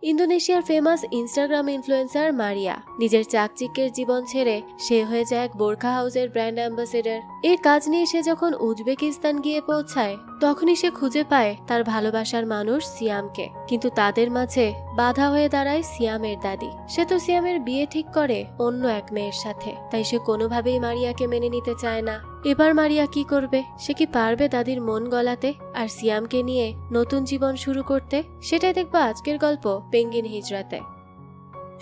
ইন্দোনেশিয়ার famous Instagram influencer মারিয়া নিজের চাকচিক্যের জীবন ছেড়ে সে হয়ে যায় এক বোরখা হাউসের ব্র্যান্ড অ্যাম্বাসেডর। এই কাজ নিয়ে সে যখন উজবেকিস্তান গিয়ে পৌঁছায় তখনই সে খুঁজে পায় তার ভালোবাসার মানুষ সিয়ামকে, কিন্তু তাদের মাঝে বাধা হয়ে দাঁড়ায় সিয়ামের দাদি। সে তো সিয়ামের বিয়ে ঠিক করে অন্য এক মেয়ের সাথে, তাই সে কোনোভাবেই মারিয়াকে মেনে নিতে চায় না। এবার মারিয়া কি করবে? সে কি পারবে দাদির মন গলাতে আর সিয়ামকে নিয়ে নতুন জীবন শুরু করতে? সেটাই দেখবো আজকের গল্প পেঙ্গুইন হিজড়াতে।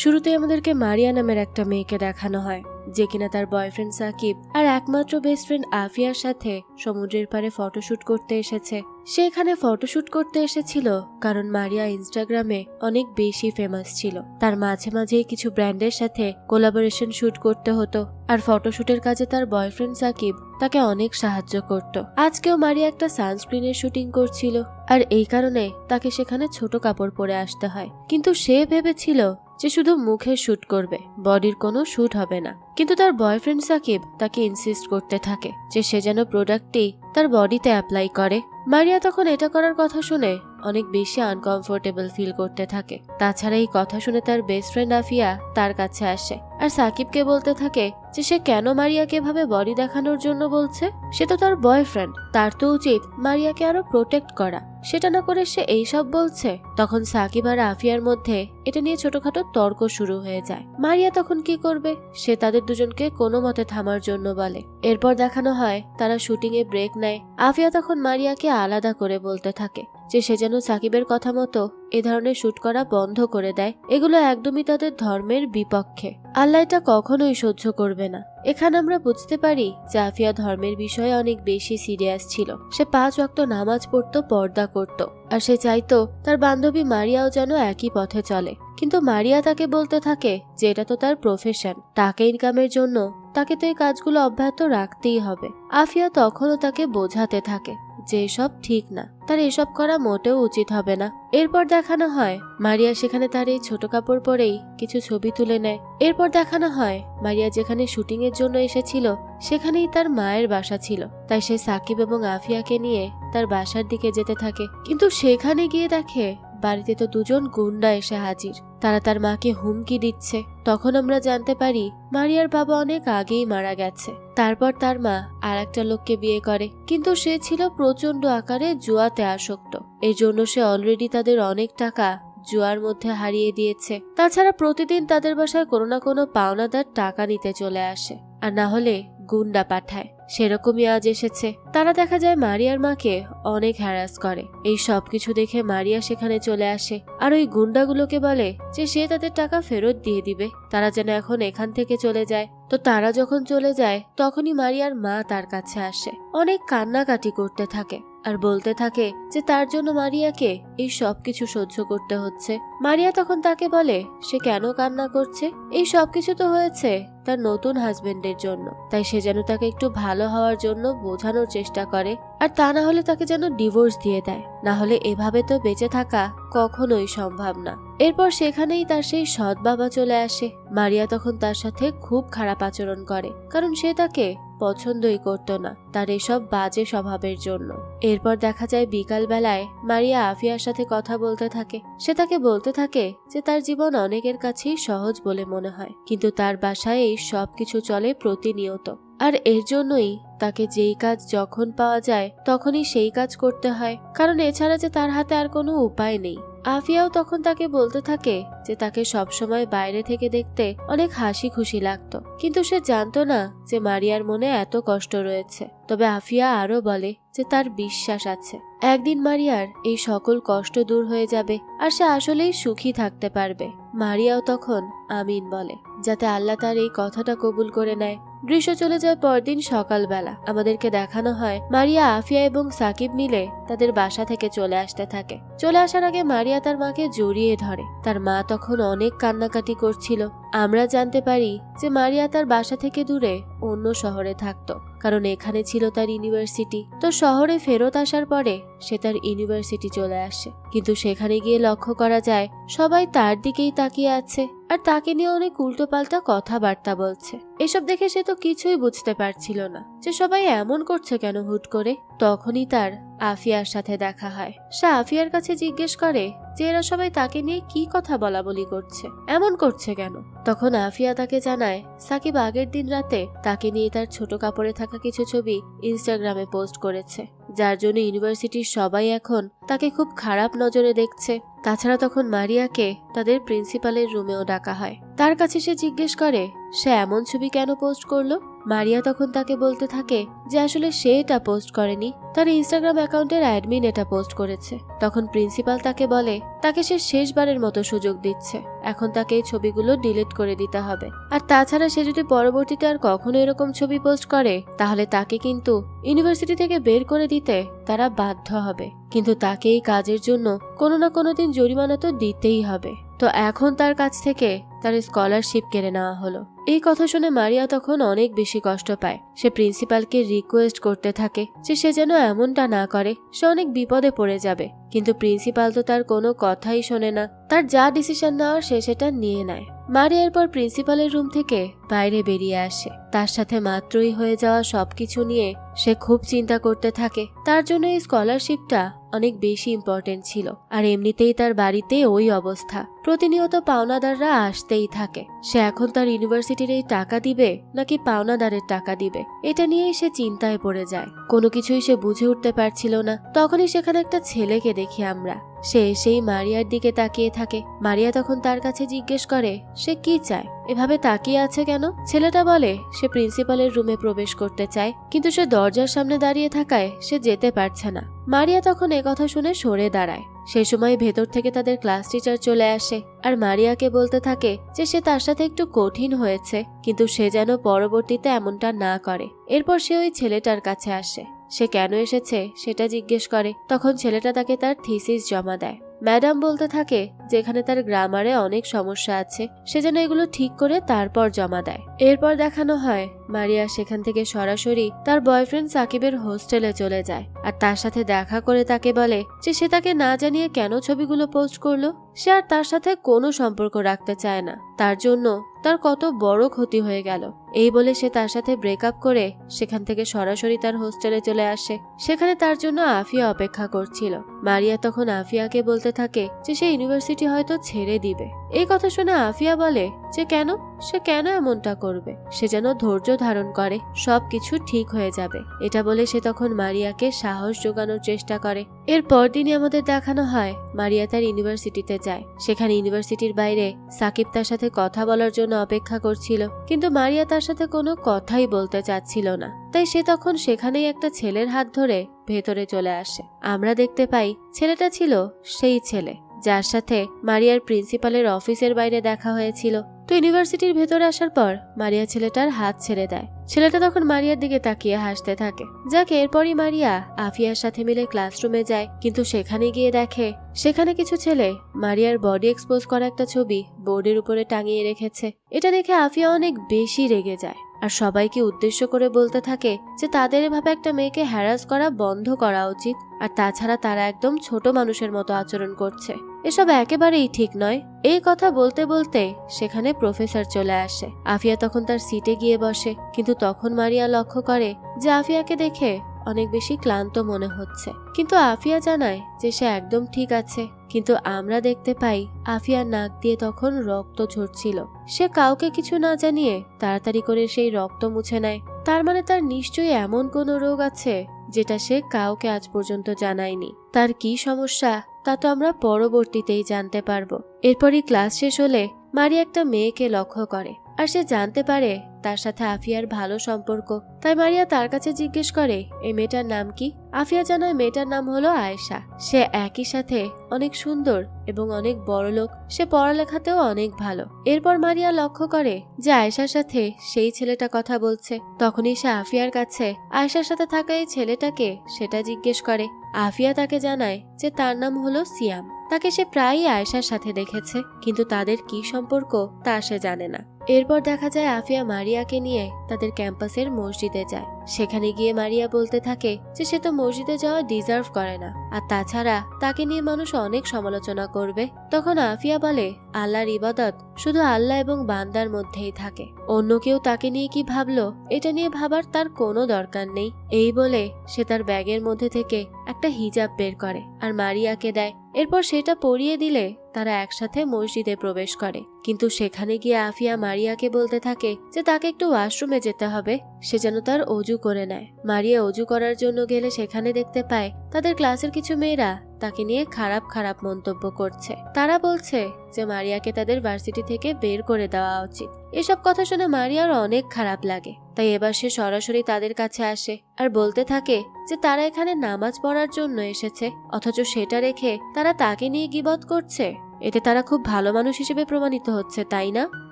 শুরুতে আমাদেরকে মারিয়া নামের একটা মেয়েকে দেখানো হয়, যে কিনা তার বয়ফ্রেন্ড সাকিব আর একমাত্র বেস্ট ফ্রেন্ড আফিয়ার সাথে সমুদ্রের পাড়ে ফটোশুট করতে এসেছে। সে এখানে ফটোশুট করতে এসেছিল কারণ মারিয়া ইনস্টাগ্রামে অনেক বেশি ফেমাস ছিল। তার মাঝে মাঝেই কিছু ব্র্যান্ডের সাথে কোলাবোরেশন শুট করতে হতো, আর ফটোশুটের কাজে তার বয়ফ্রেন্ড সাকিব তাকে অনেক সাহায্য করত। আজকেও মারিয়া একটা সানস্ক্রিনের শুটিং করছিল, আর এই কারণে তাকে সেখানে ছোট কাপড় পরে আসতে হয়। কিন্তু সে ভেবেছিল যে শুধু মুখে শুট করবে, বডির কোনো শুট হবে না। কিন্তু তার বয়ফ্রেন্ড সাকিব তাকে ইনসিস্ট করতে থাকে যে সে যেন প্রোডাক্টটি তার বডিতে অ্যাপ্লাই করে। মারিয়া তখন এটা করার কথা শুনে অনেক বেশি আনকমফোর্টেবল ফিল করতে থাকে। তাছাড়া এই কথা শুনে তার বেস্ট ফ্রেন্ড আফিয়া তার কাছে আসে আর সাকিবকে বলতে থাকে যে সে কেন মারিয়াকে এভাবে বডি দেখানোর জন্য বলছে। সে তো তার বয়ফ্রেন্ড, তার তো উচিত মারিয়াকে আরো প্রোটেক্ট করা, সেটা না করে সে এইসব বলছে। তখন সাকিব আর আফিয়ার মধ্যে এটা নিয়ে ছোটখাটো তর্ক শুরু হয়ে যায়। মারিয়া তখন কি করবে? সে তাদের দুজনকে কোনো মতে থামার জন্য বলে। এরপর দেখানো হয় তারা শুটিং এ ব্রেক নেয়। আফিয়া তখন মারিয়াকে আলাদা করে বলতে থাকে যে সে যেন সাকিবের কথা মতো এ ধরনের শুট করা বন্ধ করে দেয়। এগুলো একদমই তাদের ধর্মের বিপক্ষে, আল্লাহ এটা কখনোই সহ্য করবে না। এখানে আমরা বুঝতে পারি যে আফিয়া ধর্মের বিষয়ে অনেক বেশি সিরিয়াস ছিল। সে 5 ওয়াক্ত নামাজ পড়তো, পর্দা করত, আর সে চাইতো তার বান্ধবী মারিয়াও যেন একই পথে চলে। কিন্তু মারিয়া তাকে বলতে থাকে যে এটা তো তার প্রফেশন, টাকা ইনকামের জন্য তাকে তো এই কাজগুলো অব্যাহত রাখতেই হবে। আফিয়া তখনও তাকে বোঝাতে থাকে যে এসব ঠিক না, তার এসব করা মোটেও উচিত হবে না। এরপর দেখানো হয় মারিয়া সেখানে তার এই ছোট কাপড় পরেই কিছু ছবি তুলে নেয়। এরপর দেখানো হয় মারিয়া যেখানে শুটিং এর জন্য এসেছিল সেখানেই তার মায়ের বাসা ছিল, তাই সে সাকিব এবং আফিয়াকে নিয়ে তার বাসার দিকে যেতে থাকে। কিন্তু সেখানে গিয়ে দেখে বাড়িতে তো দুজন গুন্ডা এসে হাজির, তারা তার মাকে হুমকি দিচ্ছে। তখন আমরা জানতে পারি মারিয়ার বাবা অনেক আগেই মারা গেছে। তারপর তার মা আর একটা লোককে বিয়ে করে, কিন্তু সে ছিল প্রচন্ড আকারে জুয়াতে আসক্ত। এই জন্য সে অলরেডি তাদের অনেক টাকা জুয়ার মধ্যে হারিয়ে দিয়েছে। তাছাড়া প্রতিদিন তাদের বাসায় কোনো না কোনো পাওনাদার টাকা নিতে চলে আসে, আর না হলে গুন্ডা পাঠায়। সেরকমই আজ এসেছে। তারা দেখা যায় মারিয়ার মাকে অনেক হ্যারাস করে। এই সবকিছু দেখে মারিয়া সেখানে চলে আসে আর ওই গুন্ডাগুলোকে বলে যে সে তাদের টাকা ফেরত দিয়ে দিবে, তারা যেন এখন এখান থেকে চলে যায়। তো তারা যখন চলে যায় তখনই মারিয়ার মা তার কাছে আসে, অনেক কান্নাকাটি করতে থাকে আর বলতে থাকে যে তার জন্য মারিয়াকে এই সবকিছু সহ্য করতে হচ্ছে। মারিয়া তখন তাকে বলে সে কেন কান্না করছে, এই সবকিছু তো হয়েছে তার নতুন হাজবেন্ডের জন্য, তাই সে যেন তাকে একটু ভালো হওয়ার জন্য বোঝানোর চেষ্টা করে, আর তা না হলে তাকে যেন ডিভোর্স দিয়ে দেয়, না হলে এভাবে তো বেঁচে থাকা কখনোই সম্ভব না। এরপর সেখানেই তার সেই সৎ বাবা চলে আসে। মারিয়া তখন তার সাথে খুব খারাপ আচরণ করে, কারণ সে তাকে পছন্দই করতো না তার এসব বাজে স্বভাবের জন্য। এরপর দেখা যায় বিকাল বেলায় মারিয়া আফিয়ার সাথে কথা বলতে থাকে। সে তাকে বলতে থাকে যে তার জীবন অনেকের কাছেই সহজ বলে মনে হয়, কিন্তু তার বাসায় এই সবকিছু চলে প্রতিনিয়ত, আর এর জন্যই তাকে যেই কাজ যখন পাওয়া যায় তখনই সেই কাজ করতে হয়, কারণ এছাড়া যে তার হাতে আর কোনো উপায় নেই। আফিয়াও তখন তাকে বলতে থাকে যে তাকে সবসময় বাইরে থেকে দেখতে অনেক হাসি খুশি লাগতো, কিন্তু সে জানতো না যে মারিয়ার মনে এত কষ্ট রয়েছে। তবে আফিয়া আরো বলে যে তার বিশ্বাস আছে একদিন মারিয়ার এই সকল কষ্ট দূর হয়ে যাবে আর সে আসলেই সুখী থাকতে পারবে। মারিয়াও তখন আমিন বলে, যাতে আল্লাহ তার এই কথাটা কবুল করে নেয়। দৃশ্য চলে যায় পরদিন সকালবেলা। আমাদেরকে দেখানো হয় মারিয়া, আফিয়া এবং সাকিব মিলে তাদের বাসা থেকে চলে আসতে থাকে। চলে আসার আগে মারিয়া তার মাকে জড়িয়ে ধরে। তার মা তখন অনেক কান্নাকাটি করছিল। আমরা জানতে পারি যে মারিয়া তার বাসা থেকে দূরে অন্য শহরে থাকতো, কারণ এখানে ছিল তার ইউনিভার্সিটি। তো শহরে ফেরত আসার পরে সে তার ইউনিভার্সিটি চলে আসে, কিন্তু সেখানে গিয়ে লক্ষ্য করা যায় সবাই তার দিকেই তাকিয়ে আছে আর তাকে নিয়ে অনেক উল্টোপাল্টা কথাবার্তা বলছে। এসব দেখে সে তো কিছুই বুঝতে পারছিল না যে সবাই এমন করছে কেন হুট করে। তখনই তার আফিয়ার সাথে দেখা হয়। সে আফিয়ার কাছে জিজ্ঞেস করে যে এরা সবাই তাকে নিয়ে কি কথা বলা বলি করছে, এমন করছে কেন। তখন আফিয়া তাকে জানায় সাকিব আগের দিন রাতে তাকে নিয়ে তার ছোট কাপড়ে থাকা কিছু ছবি ইনস্টাগ্রামে পোস্ট করেছে, যার জন্য ইউনিভার্সিটির সবাই এখন তাকে খুব খারাপ নজরে দেখছে। তাছাড়া তখন মারিয়াকে তাদের প্রিন্সিপালের রুমেও ডাকা হয়। তার কাছে সে জিজ্ঞেস করে সে এমন ছবি কেন পোস্ট করলো। মারিয়া তখন তাকে বলতে থাকে যে আসলে সে এটা পোস্ট করেনি, তার ইনস্টাগ্রাম অ্যাকাউন্টের অ্যাডমিন এটা পোস্ট করেছে। তখন প্রিন্সিপাল তাকে বলে তাকে সে শেষবারের মতো সুযোগ দিচ্ছে, এখন তাকে এই ছবিগুলো ডিলিট করে দিতে হবে। আর তাছাড়া সে যদি পরবর্তীতে আর কখনো এরকম ছবি পোস্ট করে তাহলে তাকে কিন্তু ইউনিভার্সিটি থেকে বের করে দিতে তারা বাধ্য হবে, কিন্তু তাকে এই কাজের জন্য কোনো না কোনো দিন জরিমানা তো দিতেই হবে। তো এখন তার কাছ থেকে তার স্কলারশিপ কেড়ে নেওয়া হলো। এই কথা শুনে মারিয়া তখন অনেক বেশি কষ্ট পায়। সে প্রিন্সিপালকে রিকোয়েস্ট করতে থাকে যে সে যেন এমনটা না করে, সে অনেক বিপদে পড়ে যাবে। কিন্তু প্রিন্সিপাল তো তার কোনো কথাই শোনে না, তার যা ডিসিশন নেওয়ার সে সেটা নিয়ে নেয়। মারিয়া এরপর প্রিন্সিপালের রুম থেকে বাইরে বেরিয়ে আসে। তার সাথে মাত্রই হয়ে যাওয়া সবকিছু নিয়ে সে খুব চিন্তা করতে থাকে। তার জন্য এই স্কলারশিপটা অনেক বেশি ইম্পর্টেন্ট ছিল, আর এমনিতেই তার বাড়িতে ওই অবস্থা, প্রতিনিয়ত পাওনাদাররা আসতেই থাকে। সে এখন তার ইউনিভার্সিটির এই টাকা দিবে নাকি পাওনাদারের টাকা দিবে, এটা নিয়েই সে চিন্তায় পড়ে যায়। কোনো কিছুই সে বুঝে উঠতে পারছিল না। তখনই সেখানে একটা ছেলেকে দেখি আমরা। সে এসেই মারিয়ার দিকে তাকিয়ে থাকে। মারিয়া তখন তার কাছে জিজ্ঞেস করে সে কি চায়, এভাবে তাকিয়ে আছে কেন। ছেলেটা বলে সে প্রিন্সিপালের রুমে প্রবেশ করতে চায়, কিন্তু সে দরজার সামনে দাঁড়িয়ে থাকায় সে যেতে পারছে না। মারিয়া তখন একথা শুনে সরে দাঁড়ায়। সেই সময় ভেতর থেকে তাদের ক্লাস টিচার চলে আসে আর মারিয়াকে বলতে থাকে যে সে তার সাথে একটু কঠিন হয়েছে, কিন্তু সে যেন পরবর্তীতে এমনটা না করে। এরপর সে ওই ছেলেটার কাছে আসে। সে কেন এসেছে সেটা জিজ্ঞেস করে। তখন ছেলেটা তাকে তার থিসিস জমা দেয়। ম্যাডাম বলতে থাকে যেখানে তার গ্রামারে অনেক সমস্যা আছে, সে যেন এগুলো ঠিক করে তারপর জমা দেয়। এরপর দেখানো হয় মারিয়া সেখান থেকে সরাসরি তার বয়ফ্রেন্ড সাকিবের হোস্টেলে চলে যায় আর তার সাথে দেখা করে তাকে বলে যে সে তাকে না জানিয়ে কেন ছবিগুলো পোস্ট করলো। সে আর তার সাথে কোনো সম্পর্ক রাখতে চায় না, তার জন্য তার কত বড় ক্ষতি হয়ে গেল। এই বলে সে তার সাথে ব্রেকআপ করে সেখান থেকে সরাসরি তার হোস্টেলে চলে আসে। সেখানে তার জন্য আফিয়া অপেক্ষা করছিল। মারিয়া তখন আফিয়াকে বলতে থাকে যে সে ইউনিভার্সিটি হয়তো ছেড়ে দিবে। এই কথা শুনে আফিয়া বলে যে কেন, সে কেন এমনটা করবে, সে যেন ধৈর্য ধারণ করে, সবকিছু ঠিক হয়ে যাবে। এটা বলে সে তখন মারিয়াকে সাহস জোগানোর চেষ্টা করে। এর পরদিনই আমাদের দেখানো হয় মারিয়া তার ইউনিভার্সিটিতে যায়। সেখানে ইউনিভার্সিটির বাইরে সাকিব তার সাথে কথা বলার জন্য অপেক্ষা করছিল, কিন্তু মারিয়া তার সাথে কোনো কথাই বলতে চাচ্ছিল না। তাই সে তখন সেখানেই একটা ছেলের হাত ধরে ভেতরে চলে আসে। আমরা দেখতে পাই ছেলেটা ছিল সেই ছেলে যার সাথে মারিয়ার প্রিন্সিপালের অফিসের বাইরে দেখা হয়েছিল। তো ইউনিভার্সিটির ভেতরে আসার পর মারিয়া ছেলেটার হাত ছেড়ে দেয়। ছেলেটা তখন মারিয়ার দিকে তাকিয়ে হাসতে থাকে। যাকে এরপরই মারিয়া আফিয়ার সাথে মিলে ক্লাসরুমে যায়, কিন্তু সেখানে গিয়ে দেখে সেখানে কিছু ছেলে মারিয়ার বডি এক্সপোজ করা একটা ছবি বোর্ডের উপরে টাঙিয়ে রেখেছে। এটা দেখে আফিয়া অনেক বেশি রেগে যায় আর সবাইকে উদ্দেশ্য করে বলতে থাকে যে তাদের এভাবে একটা মেয়েকে হ্যারাস করা বন্ধ করা উচিত, আর তাছাড়া তারা একদম ছোট মানুষের মতো আচরণ করছে, এসব একেবারেই ঠিক নয়। এই কথা বলতে বলতে সেখানে প্রফেসর চলে আসে। আফিয়া তখন তার সিটে গিয়ে বসে, কিন্তু তখন মারিয়া লক্ষ্য করে যে আফিয়াকে দেখে অনেক বেশি ক্লান্ত মনে হচ্ছে, কিন্তু আফিয়া জানায় যে সে একদম ঠিক আছে। কিন্তু আমরা দেখতে পাই আফিয়ার নাক দিয়ে তখন রক্ত ঝরছিল। সে কাউকে কিছু না জানিয়ে তাড়াতাড়ি করে সেই রক্ত মুছে নেয়। তার মানে তার নিশ্চয়ই এমন কোনো রোগ আছে যেটা সে কাউকে আজ পর্যন্ত জানায়নি। তার কি সমস্যা তা তো আমরা পরবর্তীতেই জানতে পারবো। এরপরই ক্লাস শেষ হলে মারিয়া একটা মেয়েকে লক্ষ্য করে আর সে জানতে পারে তার সাথে আফিয়ার ভালো সম্পর্ক। তাই মারিয়া তার কাছে জিজ্ঞেস করে এই মেয়েটার নাম কি। আফিয়া জানায় মেয়েটার নাম হলো আয়েশা। সে একই সাথে অনেক সুন্দর এবং অনেক বড় লোক, সে পড়ালেখাতেও অনেক ভালো। এরপর মারিয়া লক্ষ্য করে যে আয়েশার সাথে সেই ছেলেটা কথা বলছে। তখনই সে আফিয়ার কাছে আয়েশার সাথে থাকা এই ছেলেটাকে সেটা জিজ্ঞেস করে। আফিয়া তাকে জানায় যে তার নাম হলো সিয়াম। তাকে সে প্রায়ই আয়েশার সাথে দেখেছে, কিন্তু তাদের কি সম্পর্ক তা সে জানে না। এরপর দেখা যায় আফিয়া মারিয়াকে নিয়ে তাদের ক্যাম্পাসের মসজিদে যায়। সেখানে গিয়ে মারিয়া বলতে থাকে যে সে তো মসজিদে যাওয়া ডিজার্ভ করে না, আর তাছাড়া তাকে নিয়ে মানুষ অনেক সমালোচনা করবে। তখন আফিয়া বলে আল্লাহর ইবাদত শুধু আল্লাহ এবং বান্দার মধ্যেই থাকে, অন্য কেউ তাকে নিয়ে কি ভাবলো এটা নিয়ে ভাবার তার কোনো দরকার নেই। এই বলে সে তার ব্যাগের মধ্যে থেকে একটা হিজাব বের করে আর মারিয়াকে দেয়। এরপর সেটা পরিয়ে দিলে তারা একসাথে মসজিদে প্রবেশ করে। কিন্তু সেখানে গিয়ে আফিয়া মারিয়াকে বলতে থাকে যে তাকে একটু ওয়াশরুমে যেতে হবে, সে যেন তার অজু করে নেয়। মারিয়া অজু করার জন্য গেলে সেখানে দেখতে পায় তাদের ক্লাসের কিছু মেয়েরা তাকে নিয়ে খারাপ খারাপ মন্তব্য করছে। তারা বলছে যে মারিয়াকে তাদের ভার্সিটি থেকে বের করে দেওয়া উচিত। এসব কথা শুনে মারিয়ার অনেক খারাপ লাগে। তাই এবার সে সরাসরি তাদের কাছে আসে আর বলতে থাকে যে তারা এখানে নামাজ পড়ার জন্য এসেছে, অথচ সেটা রেখে তারা তাকে নিয়ে গীবত করছে। এতে তারা খুব ভালো মানুষ হিসেবে প্রমাণিত হচ্ছে, তাই না?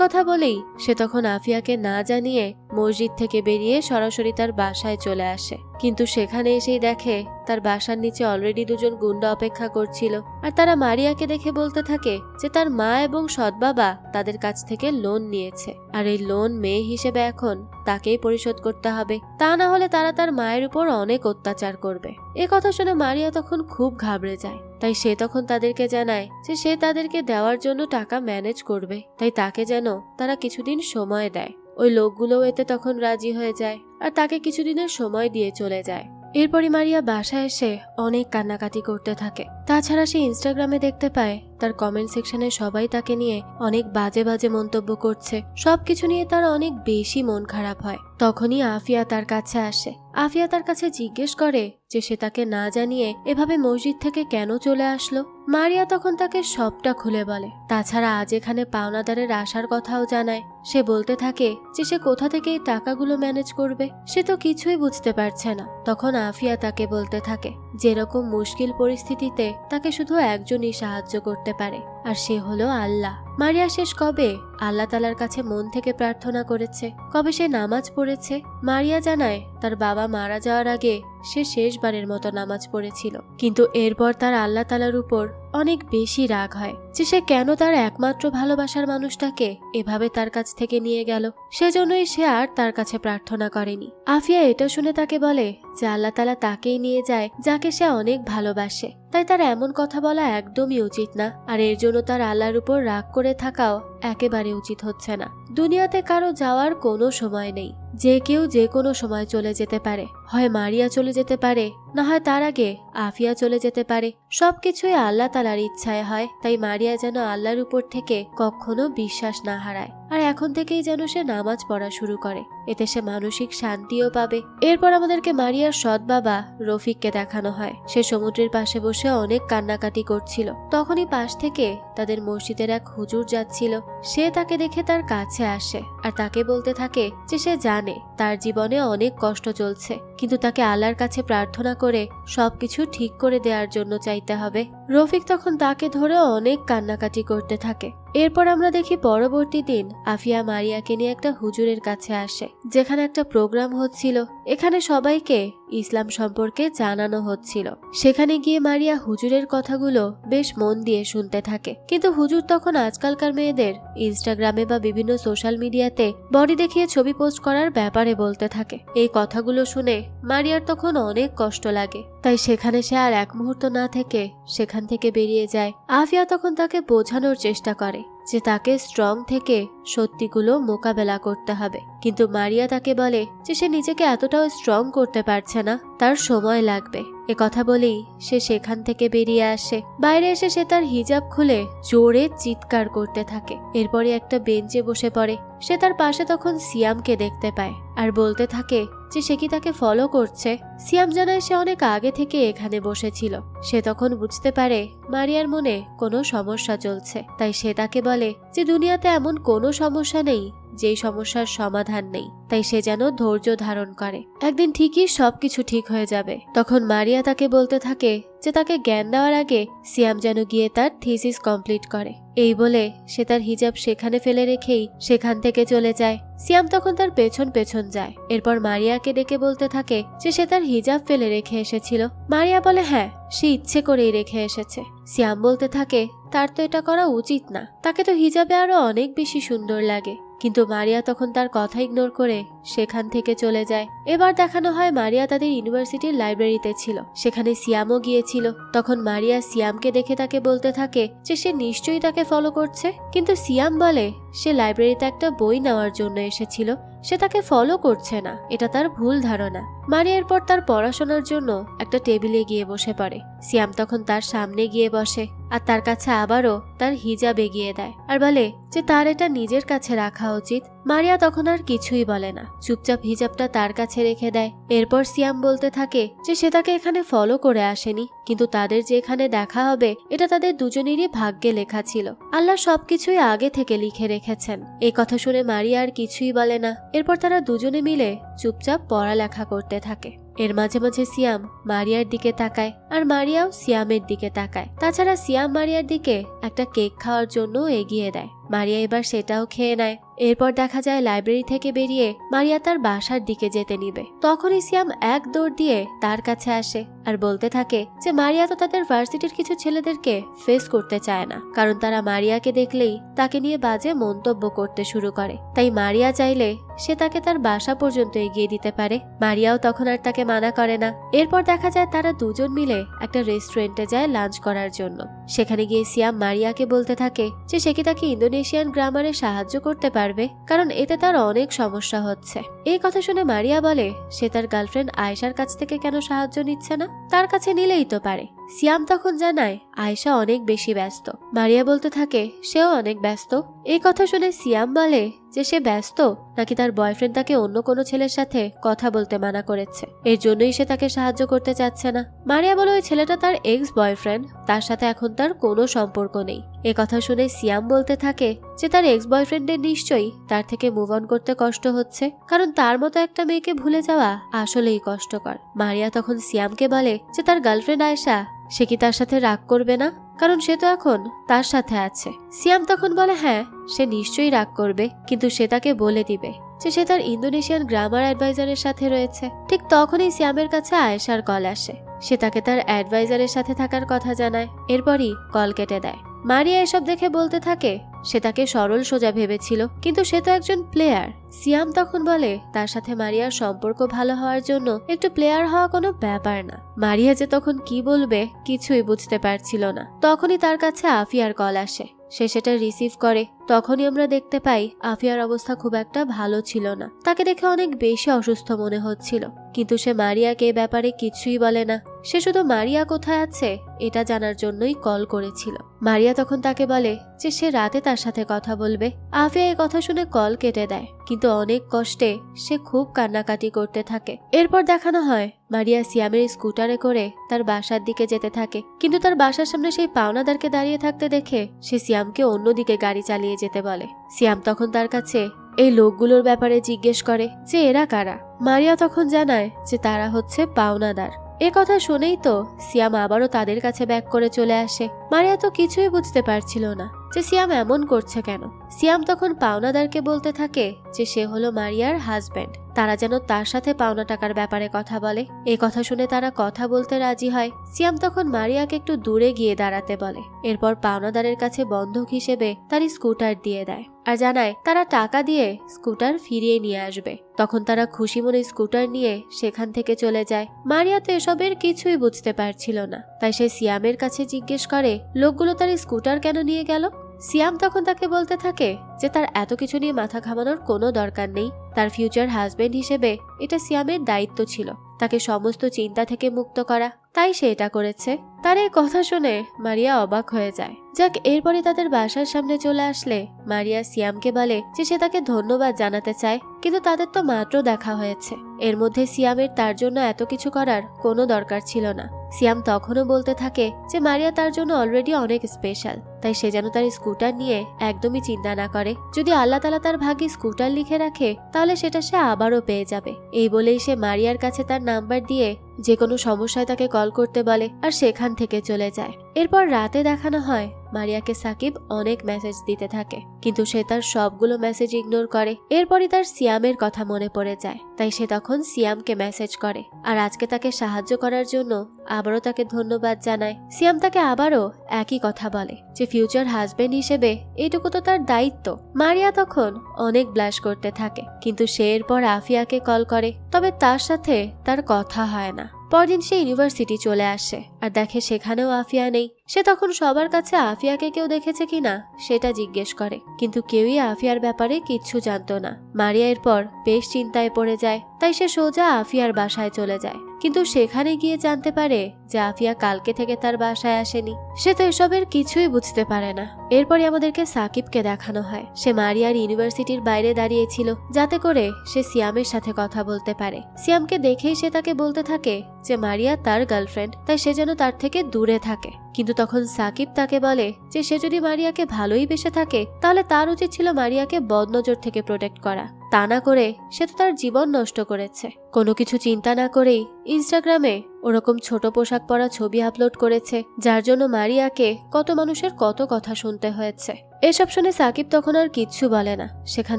কথা বলেই সে তখন আফিয়াকে না জানিয়ে মসজিদ থেকে বেরিয়ে সরাসরি তার বাসায় চলে আসে। কিন্তু সেখানে এসেই দেখে তার বাসার নিচে অলরেডি দুজন গুন্ডা অপেক্ষা করছিল। আর তারা মারিয়াকে দেখে বলতে থাকে যে তার মা এবং সৎ বাবা তাদের কাছ থেকে লোন নিয়েছে, আর এই লোন মেয়ে হিসেবে এখন তাকেই পরিশোধ করতে হবে, তা না হলে তারা তার মায়ের উপর অনেক অত্যাচার করবে। কথা শুনে মারিয়া তখন খুব ঘাবড়ে যায়। তাই সে তখন তাদেরকে জানায় যে সে তাদেরকে দেওয়ার জন্য টাকা ম্যানেজ করবে, তাই তাকে যেন তারা কিছুদিন সময় দেয়। ওই লোকগুলোও এতে তখন রাজি হয়ে যায় আর তাকে কিছুদিনের সময় দিয়ে চলে যায়। এরপরই মারিয়া বাসায় এসে অনেক কান্নাকাটি করতে থাকে। তাছাড়া সে ইনস্টাগ্রামে দেখতে পায় তার কমেন্ট সেকশনে সবাই তাকে নিয়ে অনেক বাজে বাজে মন্তব্য করছে। সবকিছু নিয়ে তার অনেক বেশি মন খারাপ হয়। তখনই আফিয়া তার কাছে আসে। আফিয়া তার কাছে জিজ্ঞেস করে যে সে তাকে না জানিয়ে এভাবে মসজিদ থেকে কেন চলে আসলো। মারিয়া তখন তাকে সবটা খুলে বলে। তাছাড়া আজ এখানে পাওনাদারের আসার কথাও জানায়। সে বলতে থাকে যে সে কোথা থেকে এই টাকাগুলো ম্যানেজ করবে, সে তো কিছুই বুঝতে পারছে না। তখন আফিয়া তাকে বলতে থাকে যেরকম মুশকিল পরিস্থিতিতে তাকে শুধু একজনই সাহায্য করতে পারে, আর সে হলো আল্লাহ। মারিয়া শেষ কবে আল্লাহ তাআলার কাছে মন থেকে প্রার্থনা করেছে, কবে সে নামাজ পড়েছে। মারিয়া জানায় তার বাবা মারা যাওয়ার আগে সে শেষবারের মতো নামাজ পড়েছিল, কিন্তু এরপর তার আল্লাহ তাআলার উপর অনেক বেশি রাগ হয় যে সে কেন তার একমাত্র ভালোবাসার মানুষটাকে এভাবে তার কাছ থেকে নিয়ে গেল। সেজন্যই সে আর তার কাছে প্রার্থনা করেনি। আফিয়া এটা শুনে তাকে বলে যে আল্লাহ তাআলা তাকেই নিয়ে যায় যাকে সে অনেক ভালোবাসে, তাই তার এমন কথা বলা একদমই উচিত না। আর এর জন্য তার আল্লাহর উপর রাগ করে থাকাও একেবারে উচিত হচ্ছে না। দুনিয়াতে কারো যাওয়ার কোনো সময় নেই, যে কেউ যে কোনো সময় চলে যেতে পারে। হয় মারিয়া চলে যেতে পারে, না হয় তার আগে আফিয়া চলে যেতে পারে। সবকিছুই আল্লাহ তাআলার ইচ্ছায় হয়। তাই মারিয়া যেন আল্লাহর উপর থেকে কখনো বিশ্বাস না হারায়, আর এখন থেকেই যেন সে নামাজ পড়া শুরু করে। এতে সে মানসিক শান্তিও পাবে। এরপর আমাদেরকে মারিয়ার সৎ বাবা রফিককে দেখানো হয়। সে সমুদ্রের পাশে বসে অনেক কান্নাকাটি করছিল। তখনই পাশ থেকে তাদের মসজিদের এক হুজুর যাচ্ছিল। সে তাকে দেখে তার কাছে আসে আর তাকে বলতে থাকে যে সে জানে তার জীবনে অনেক কষ্ট চলছে, কিন্তু তাকে আল্লাহর কাছে প্রার্থনা করে সবকিছু ঠিক করে দেওয়ার জন্য চাইতে হবে। রফিক তখন তাকে ধরে অনেক কান্নাকাটি করতে থাকে। এরপর আমরা দেখি পরবর্তী দিন আফিয়া মারিয়াকে নিয়ে একটা হুজুরের কাছে আসে, যেখানে একটা প্রোগ্রাম হচ্ছিল। এখানে সবাইকে ইসলাম সম্পর্কে জানানো হচ্ছিল। সেখানে গিয়ে মারিয়া হুজুরের কথাগুলো বেশ মন দিয়ে শুনতে থাকে। কিন্তু হুজুর তখন আজকালকার মেয়েদের ইনস্টাগ্রামে বা বিভিন্ন সোশ্যাল মিডিয়াতে বডি দেখিয়ে ছবি পোস্ট করার ব্যাপারে বলতে থাকে। এই কথাগুলো শুনে মারিয়ার তখন অনেক কষ্ট লাগে। তাই সেখানে সে আর এক মুহূর্ত না থেকে সেখান থেকে বেরিয়ে যায়। আফিয়া তখন তাকে বোঝানোর চেষ্টা করে যে তাকে স্ট্রং থেকে সত্যিগুলো মোকাবেলা করতে হবে, কিন্তু মারিয়া তাকে বলে যে সে নিজেকে এতটাও স্ট্রং করতে পারছে না, তার সময় লাগবে। কথা বলেই সে সেখান থেকে বেরিয়ে আসে। বাইরে এসে সে তার হিজাব খুলে জোরে চিৎকার করতে থাকে। এরপরে একটা বেঞ্চে বসে পড়ে। সে তার পাশে তখন সিয়ামকে দেখতে পায় আর বলতে থাকে যে সে কি তাকে ফলো করছে। সিয়াম জানায় সে অনেক আগে থেকে এখানে বসেছিল। সে তখন বুঝতে পারে মারিয়ার মনে কোনো সমস্যা চলছে। তাই সে তাকে বলে যে দুনিয়াতে এমন কোনো সমস্যা নেই যেই সমস্যার সমাধান নেই, তাই সে যেন ধৈর্য ধারণ করে। একদিন ঠিকই সবকিছু ঠিক হয়ে যাবে। তখন মারিয়া তাকে বলতে থাকে যে তাকে জ্ঞান দেওয়ার আগে সিয়াম যেন গিয়ে তার থিসিস কমপ্লিট করে। এই বলে সে তার হিজাব সেখানে ফেলে রেখেই সেখান থেকে চলে যায়। সিয়াম তখন তার পেছন পেছন যায়। এরপর মারিয়াকে ডেকে বলতে থাকে যে সে তার হিজাব ফেলে রেখে এসেছিল। মারিয়া বলে হ্যাঁ, সে ইচ্ছে করেই রেখে এসেছে। সিয়াম বলতে থাকে তার তো এটা করা উচিত না, তাকে তো হিজাবে আরো অনেক বেশি সুন্দর লাগে। কিন্তু মারিয়া তখন তার কথা ইগনোর করে সেখান থেকে চলে যায়। এবার দেখানো হয় মারিয়া তাদের ইউনিভার্সিটির লাইব্রেরিতে ছিল, সেখানে সিয়ামও গিয়েছিল। তখন মারিয়া সিয়ামকে দেখে তাকে বলতে থাকে যে সে নিশ্চয়ই তাকে ফলো করছে, কিন্তু সিয়াম বলে সে লাইব্রেরিতে একটা বই নেওয়ার জন্য এসেছিল, সে তাকে ফলো করছে না, এটা তার ভুল ধারণা। মারিয়া এরপর তার পড়াশোনার জন্য একটা টেবিলে গিয়ে বসে পড়ে। সিয়াম তখন তার সামনে গিয়ে বসে আর তার কাছে আবারও তার হিজাব এগিয়ে দেয় আর বলে যে তার এটা নিজের কাছে রাখা উচিত। মারিয়া তখন আর কিছুই বলে না, চুপচাপ হিজাবটা তার কাছে রেখে দেয়। এরপর সিয়াম বলতে থাকে যে সে তাকে এখানে ফলো করে আসেনি, কিন্তু তাদের যে এখানে দেখা হবে এটা তাদের দুজনেরই ভাগ্যে লেখা ছিল, আল্লাহ সবকিছুই আগে থেকে লিখে রেখেছেন। এই কথা শুনে মারিয়া আর কিছুই বলে না। এরপর তারা দুজনে মিলে চুপচাপ পড়ালেখা করতে থাকে। এর মাঝে মাঝে সিয়াম মারিয়ার দিকে তাকায় আর মারিয়াও সিয়ামের দিকে তাকায়। তাছাড়া সিয়াম মারিয়ার দিকে একটা কেক খাওয়ার জন্য এগিয়ে দেয়। মারিয়া এবার সেটাও খেয়ে নেয়। এরপর দেখা যায় লাইব্রেরি থেকে বেরিয়ে মারিয়া তার বাসার দিকে যেতে নিবে, তখনই সিয়াম এক দৌড় দিয়ে তার কাছে আসে আর বলতে থাকে যে মারিয়া তো তাদের ভার্সিটির কিছু ছেলেদেরকে ফেস করতে চায় না, কারণ তারা মারিয়াকে দেখলেই তাকে নিয়ে বাজে মন্তব্য করতে শুরু করে। তাই মারিয়া চাইলে সে তাকে তার বাসা পর্যন্ত এগিয়ে দিতে পারে। মারিয়াও তখন আর তাকে মানা করে না। এরপর দেখা যায় তারা দুজন মিলে একটা রেস্টুরেন্টে যায় লাঞ্চ করার জন্য। সেখানে গিয়ে সিয়াম মারিয়াকে বলতে থাকে যে সে কি তাকে ইন্দোনেশিয়ান গ্রামারে সাহায্য করতে পারবে, কারণ এতে তার অনেক সমস্যা হচ্ছে। এই কথা শুনে মারিয়া বলে সে তার গার্লফ্রেন্ড আয়েশার কাছ থেকে কেন সাহায্য নিচ্ছে না, তার কাছে নিলেই তো পারে। সিয়াম তখন জানায় আয়েশা অনেক বেশি ব্যস্ত। মারিয়া বলতে থাকে সেও অনেক ব্যস্ত। এই কথা শুনে সিয়াম বলে যে সে ব্যস্ত নাকি তার বয়ফ্রেন্ড তাকে অন্য কোনো ছেলের সাথে কথা বলতে মানা করেছে, এর জন্যই সে তাকে সাহায্য করতে চাচ্ছে না। মারিয়া বলে ওই ছেলেটা তার এক্স বয়ফ্রেন্ড, তার সাথে এখন তার কোনো সম্পর্ক নেই। এ কথা শুনে সিয়াম বলতে থাকে যে তার এক্স বয়ফ্রেন্ডের নিশ্চয়ই তার থেকে মুভ অন করতে কষ্ট হচ্ছে, কারণ তার মতো একটা মেয়েকে ভুলে যাওয়া আসলেই কষ্টকর। মারিয়া তখন সিয়ামকে বলে যে তার গার্লফ্রেন্ড আয়েশা সে কি তার সাথে রাগ করবে না, কারণ সে তো এখন তার সাথে আছে। সিয়াম তখন বলে হ্যাঁ সে নিশ্চয়ই রাগ করবে, কিন্তু সে তাকে বলে দিবে যে সে তার ইন্দোনেশিয়ান গ্রামার অ্যাডভাইজারের সাথে রয়েছে। ঠিক তখনই সিয়ামের কাছে আয়েশার কল আসে। সে তাকে তার অ্যাডভাইজারের সাথে থাকার কথা জানায়, এরপরই কল কেটে দেয়। মারিয়া এসব দেখে বলতে থাকে সে তাকে সরল সোজা ভেবেছিল, কিন্তু সে তো একজন প্লেয়ার। সিয়াম তখন বলে তার সাথে মারিয়ার সম্পর্ক ভালো হওয়ার জন্য একটু প্লেয়ার হওয়া কোনো ব্যাপার না। মারিয়া যে তখন কি বলবে কিছুই বুঝতে পারছিল না। তখনই তার কাছে আফিয়ার কল আসে। সে সেটা রিসিভ করে। তখনই আমরা দেখতে পাই আফিয়ার অবস্থা খুব একটা ভালো ছিল না, তাকে দেখে অনেক বেশি অসুস্থ মনে হচ্ছিল, কিন্তু সে মারিয়াকে এ ব্যাপারে কিছুই বলে না। সে শুধু মারিয়া কোথায় আছে এটা জানার জন্যই কল করেছিল। মারিয়া তখন তাকে বলে যে সে রাতে তার সাথে কথা বলবে। আফিয়া এই কথা শুনে কল কেটে দেয়, কিন্তু অনেক কষ্টে সে খুব কান্নাকাটি করতে থাকে। এরপর দেখানো হয় মারিয়া সিয়ামের স্কুটারে করে তার বাসার দিকে যেতে থাকে, কিন্তু তার বাসার সামনে সেই পাওনাদারকে দাঁড়িয়ে থাকতে দেখে সে সিয়ামকে অন্যদিকে গাড়ি চালিয়ে যেতে বলে। সিয়াম তখন তার কাছে এই লোকগুলোর ব্যাপারে জিজ্ঞেস করে যে এরা কারা। মারিয়া তখন জানায় যে তারা হচ্ছে পাওনাদার। এ কথা শুনেই তো সিয়াম আবারও তাদের কাছে ব্যাক করে চলে আসে। মারিয়া তো কিছুই বুঝতে পারছিল না যে সিয়াম এমন করছে কেন। সিয়াম তখন পাওনাদারকে বলতে থাকে যে সে হলো মারিয়ার হাজব্যান্ড, তারা যেন তার সাথে পাওনা টাকার ব্যাপারে কথা বলে। এই কথা শুনে তারা কথা বলতে রাজি হয়। সিয়াম তখন মারিয়াকে একটু দূরে গিয়ে দাঁড়াতে বলে। এরপর পাওনাদারের কাছে বন্ধক হিসেবে তার স্কুটার দিয়ে দেয় আর জানায় তারা টাকা দিয়ে স্কুটার ফিরিয়ে নিয়ে আসবে। তখন তারা খুশি মনে স্কুটার নিয়ে সেখান থেকে চলে যায়। মারিয়া তো এসবের কিছুই বুঝতে পারছিল না, তাই সে সিয়ামের কাছে জিজ্ঞেস করে লোকগুলো তার স্কুটার কেন নিয়ে গেল। সিয়াম তখন তাকে বলতে থাকে যে তার এত কিছু নিয়ে মাথা ঘামানোর কোনো দরকার নেই, তার ফিউচার হাজবেন্ড হিসেবে এটা সিয়ামের দায়িত্ব ছিল তাকে সমস্ত চিন্তা থেকে মুক্ত করা, তাই সে এটা করেছে। তার এই কথা শুনে মারিয়া অবাক হয়ে যায়। যাক, এরপরে তাদের বাসার সামনে চলে আসলে মারিয়া সিয়ামকে বলে যে সে তাকে ধন্যবাদ জানাতে চায়, কিন্তু তাদের তো মাত্র দেখা হয়েছে, এর মধ্যে সিয়ামের তার জন্য এত কিছু করার কোনো দরকার ছিল না। সিয়াম তখনও বলতে থাকে যে মারিয়া তার জন্য অলরেডি অনেক স্পেশাল, তাই সে যেন তার স্কুটার নিয়ে একদমই চিন্তা না করে। যদি আল্লাহ তাআলা তার ভাগ্যে স্কুটার লিখে রাখে তাহলে সেটা সে আবারও পেয়ে যাবে। এই বলেই সে মারিয়ার কাছে তার নাম্বার দিয়ে যে কোনো সমস্যায় তাকে কল করতে বলে আর সেখান থেকে চলে যায়। এরপর রাতে দেখানো হয় মারিয়াকে সাকিব অনেক মেসেজ দিতে থাকে, কিন্তু সে তার সবগুলো মেসেজ ইগনোর করে। এরপরই তার সিয়ামের কথা মনে পড়ে যায়, তাই সে তখন সিয়ামকে মেসেজ করে আর আজকে তাকে সাহায্য করার জন্য আবারও তাকে ধন্যবাদ জানায়। সিয়াম তাকে আবারও একই কথা বলে যে ফিউচার হাজবেন্ড হিসেবে এইটুকু তো তার দায়িত্ব। মারিয়া তখন অনেক ব্লাশ করতে থাকে, কিন্তু সে এরপর আফিয়াকে কল করে, তবে তার সাথে তার কথা হয় না। পরদিন সে ইউনিভার্সিটি চলে আসে আর দেখে সেখানেও আফিয়া নেই। সে তখন সবার কাছে আফিয়াকে কেউ দেখেছে কিনা সেটা জিজ্ঞেস করে, কিন্তু কেউই আফিয়ার ব্যাপারে কিচ্ছু জানতো না। মারিয়া এরপর বেশ চিন্তায় পড়ে যায়, তাই সে সোজা আফিয়ার বাসায় চলে যায়। কিন্তু সেখানে গিয়ে জানতে পারে যে আফিয়া কালকে থেকে তার বাসায় আসেনি। সে তো এসবের কিছুই বুঝতে পারে না। এরপরে আমাদেরকে সাকিবকে দেখানো হয়। সে মারিয়ার ইউনিভার্সিটির বাইরে দাঁড়িয়েছিল যাতে করে সে সিয়ামের সাথে কথা বলতে পারে। সিয়ামকে দেখেই সে তাকে বলতে থাকে যে মারিয়া তার গার্লফ্রেন্ড, তাই সে যেন তার থেকে দূরে থাকে। কিন্তু তখন সাকিব তাকে বলে যে সে যদি মারিয়াকে ভালোই বেসে থাকে তাহলে তার উচিত ছিল মারিয়াকে বদনজর থেকে প্রোটেক্ট করা, তা না করে সে তো তার জীবন নষ্ট করেছে। কোনো কিছু চিন্তা না করেই ইনস্টাগ্রামে ওরকম ছোট পোশাক পরা ছবি আপলোড করেছে, যার জন্য মারিয়াকে কত মানুষের কত কথা শুনতে হয়েছে। এসব শুনে সাকিব তখন আর কিচ্ছু বলে না, সেখান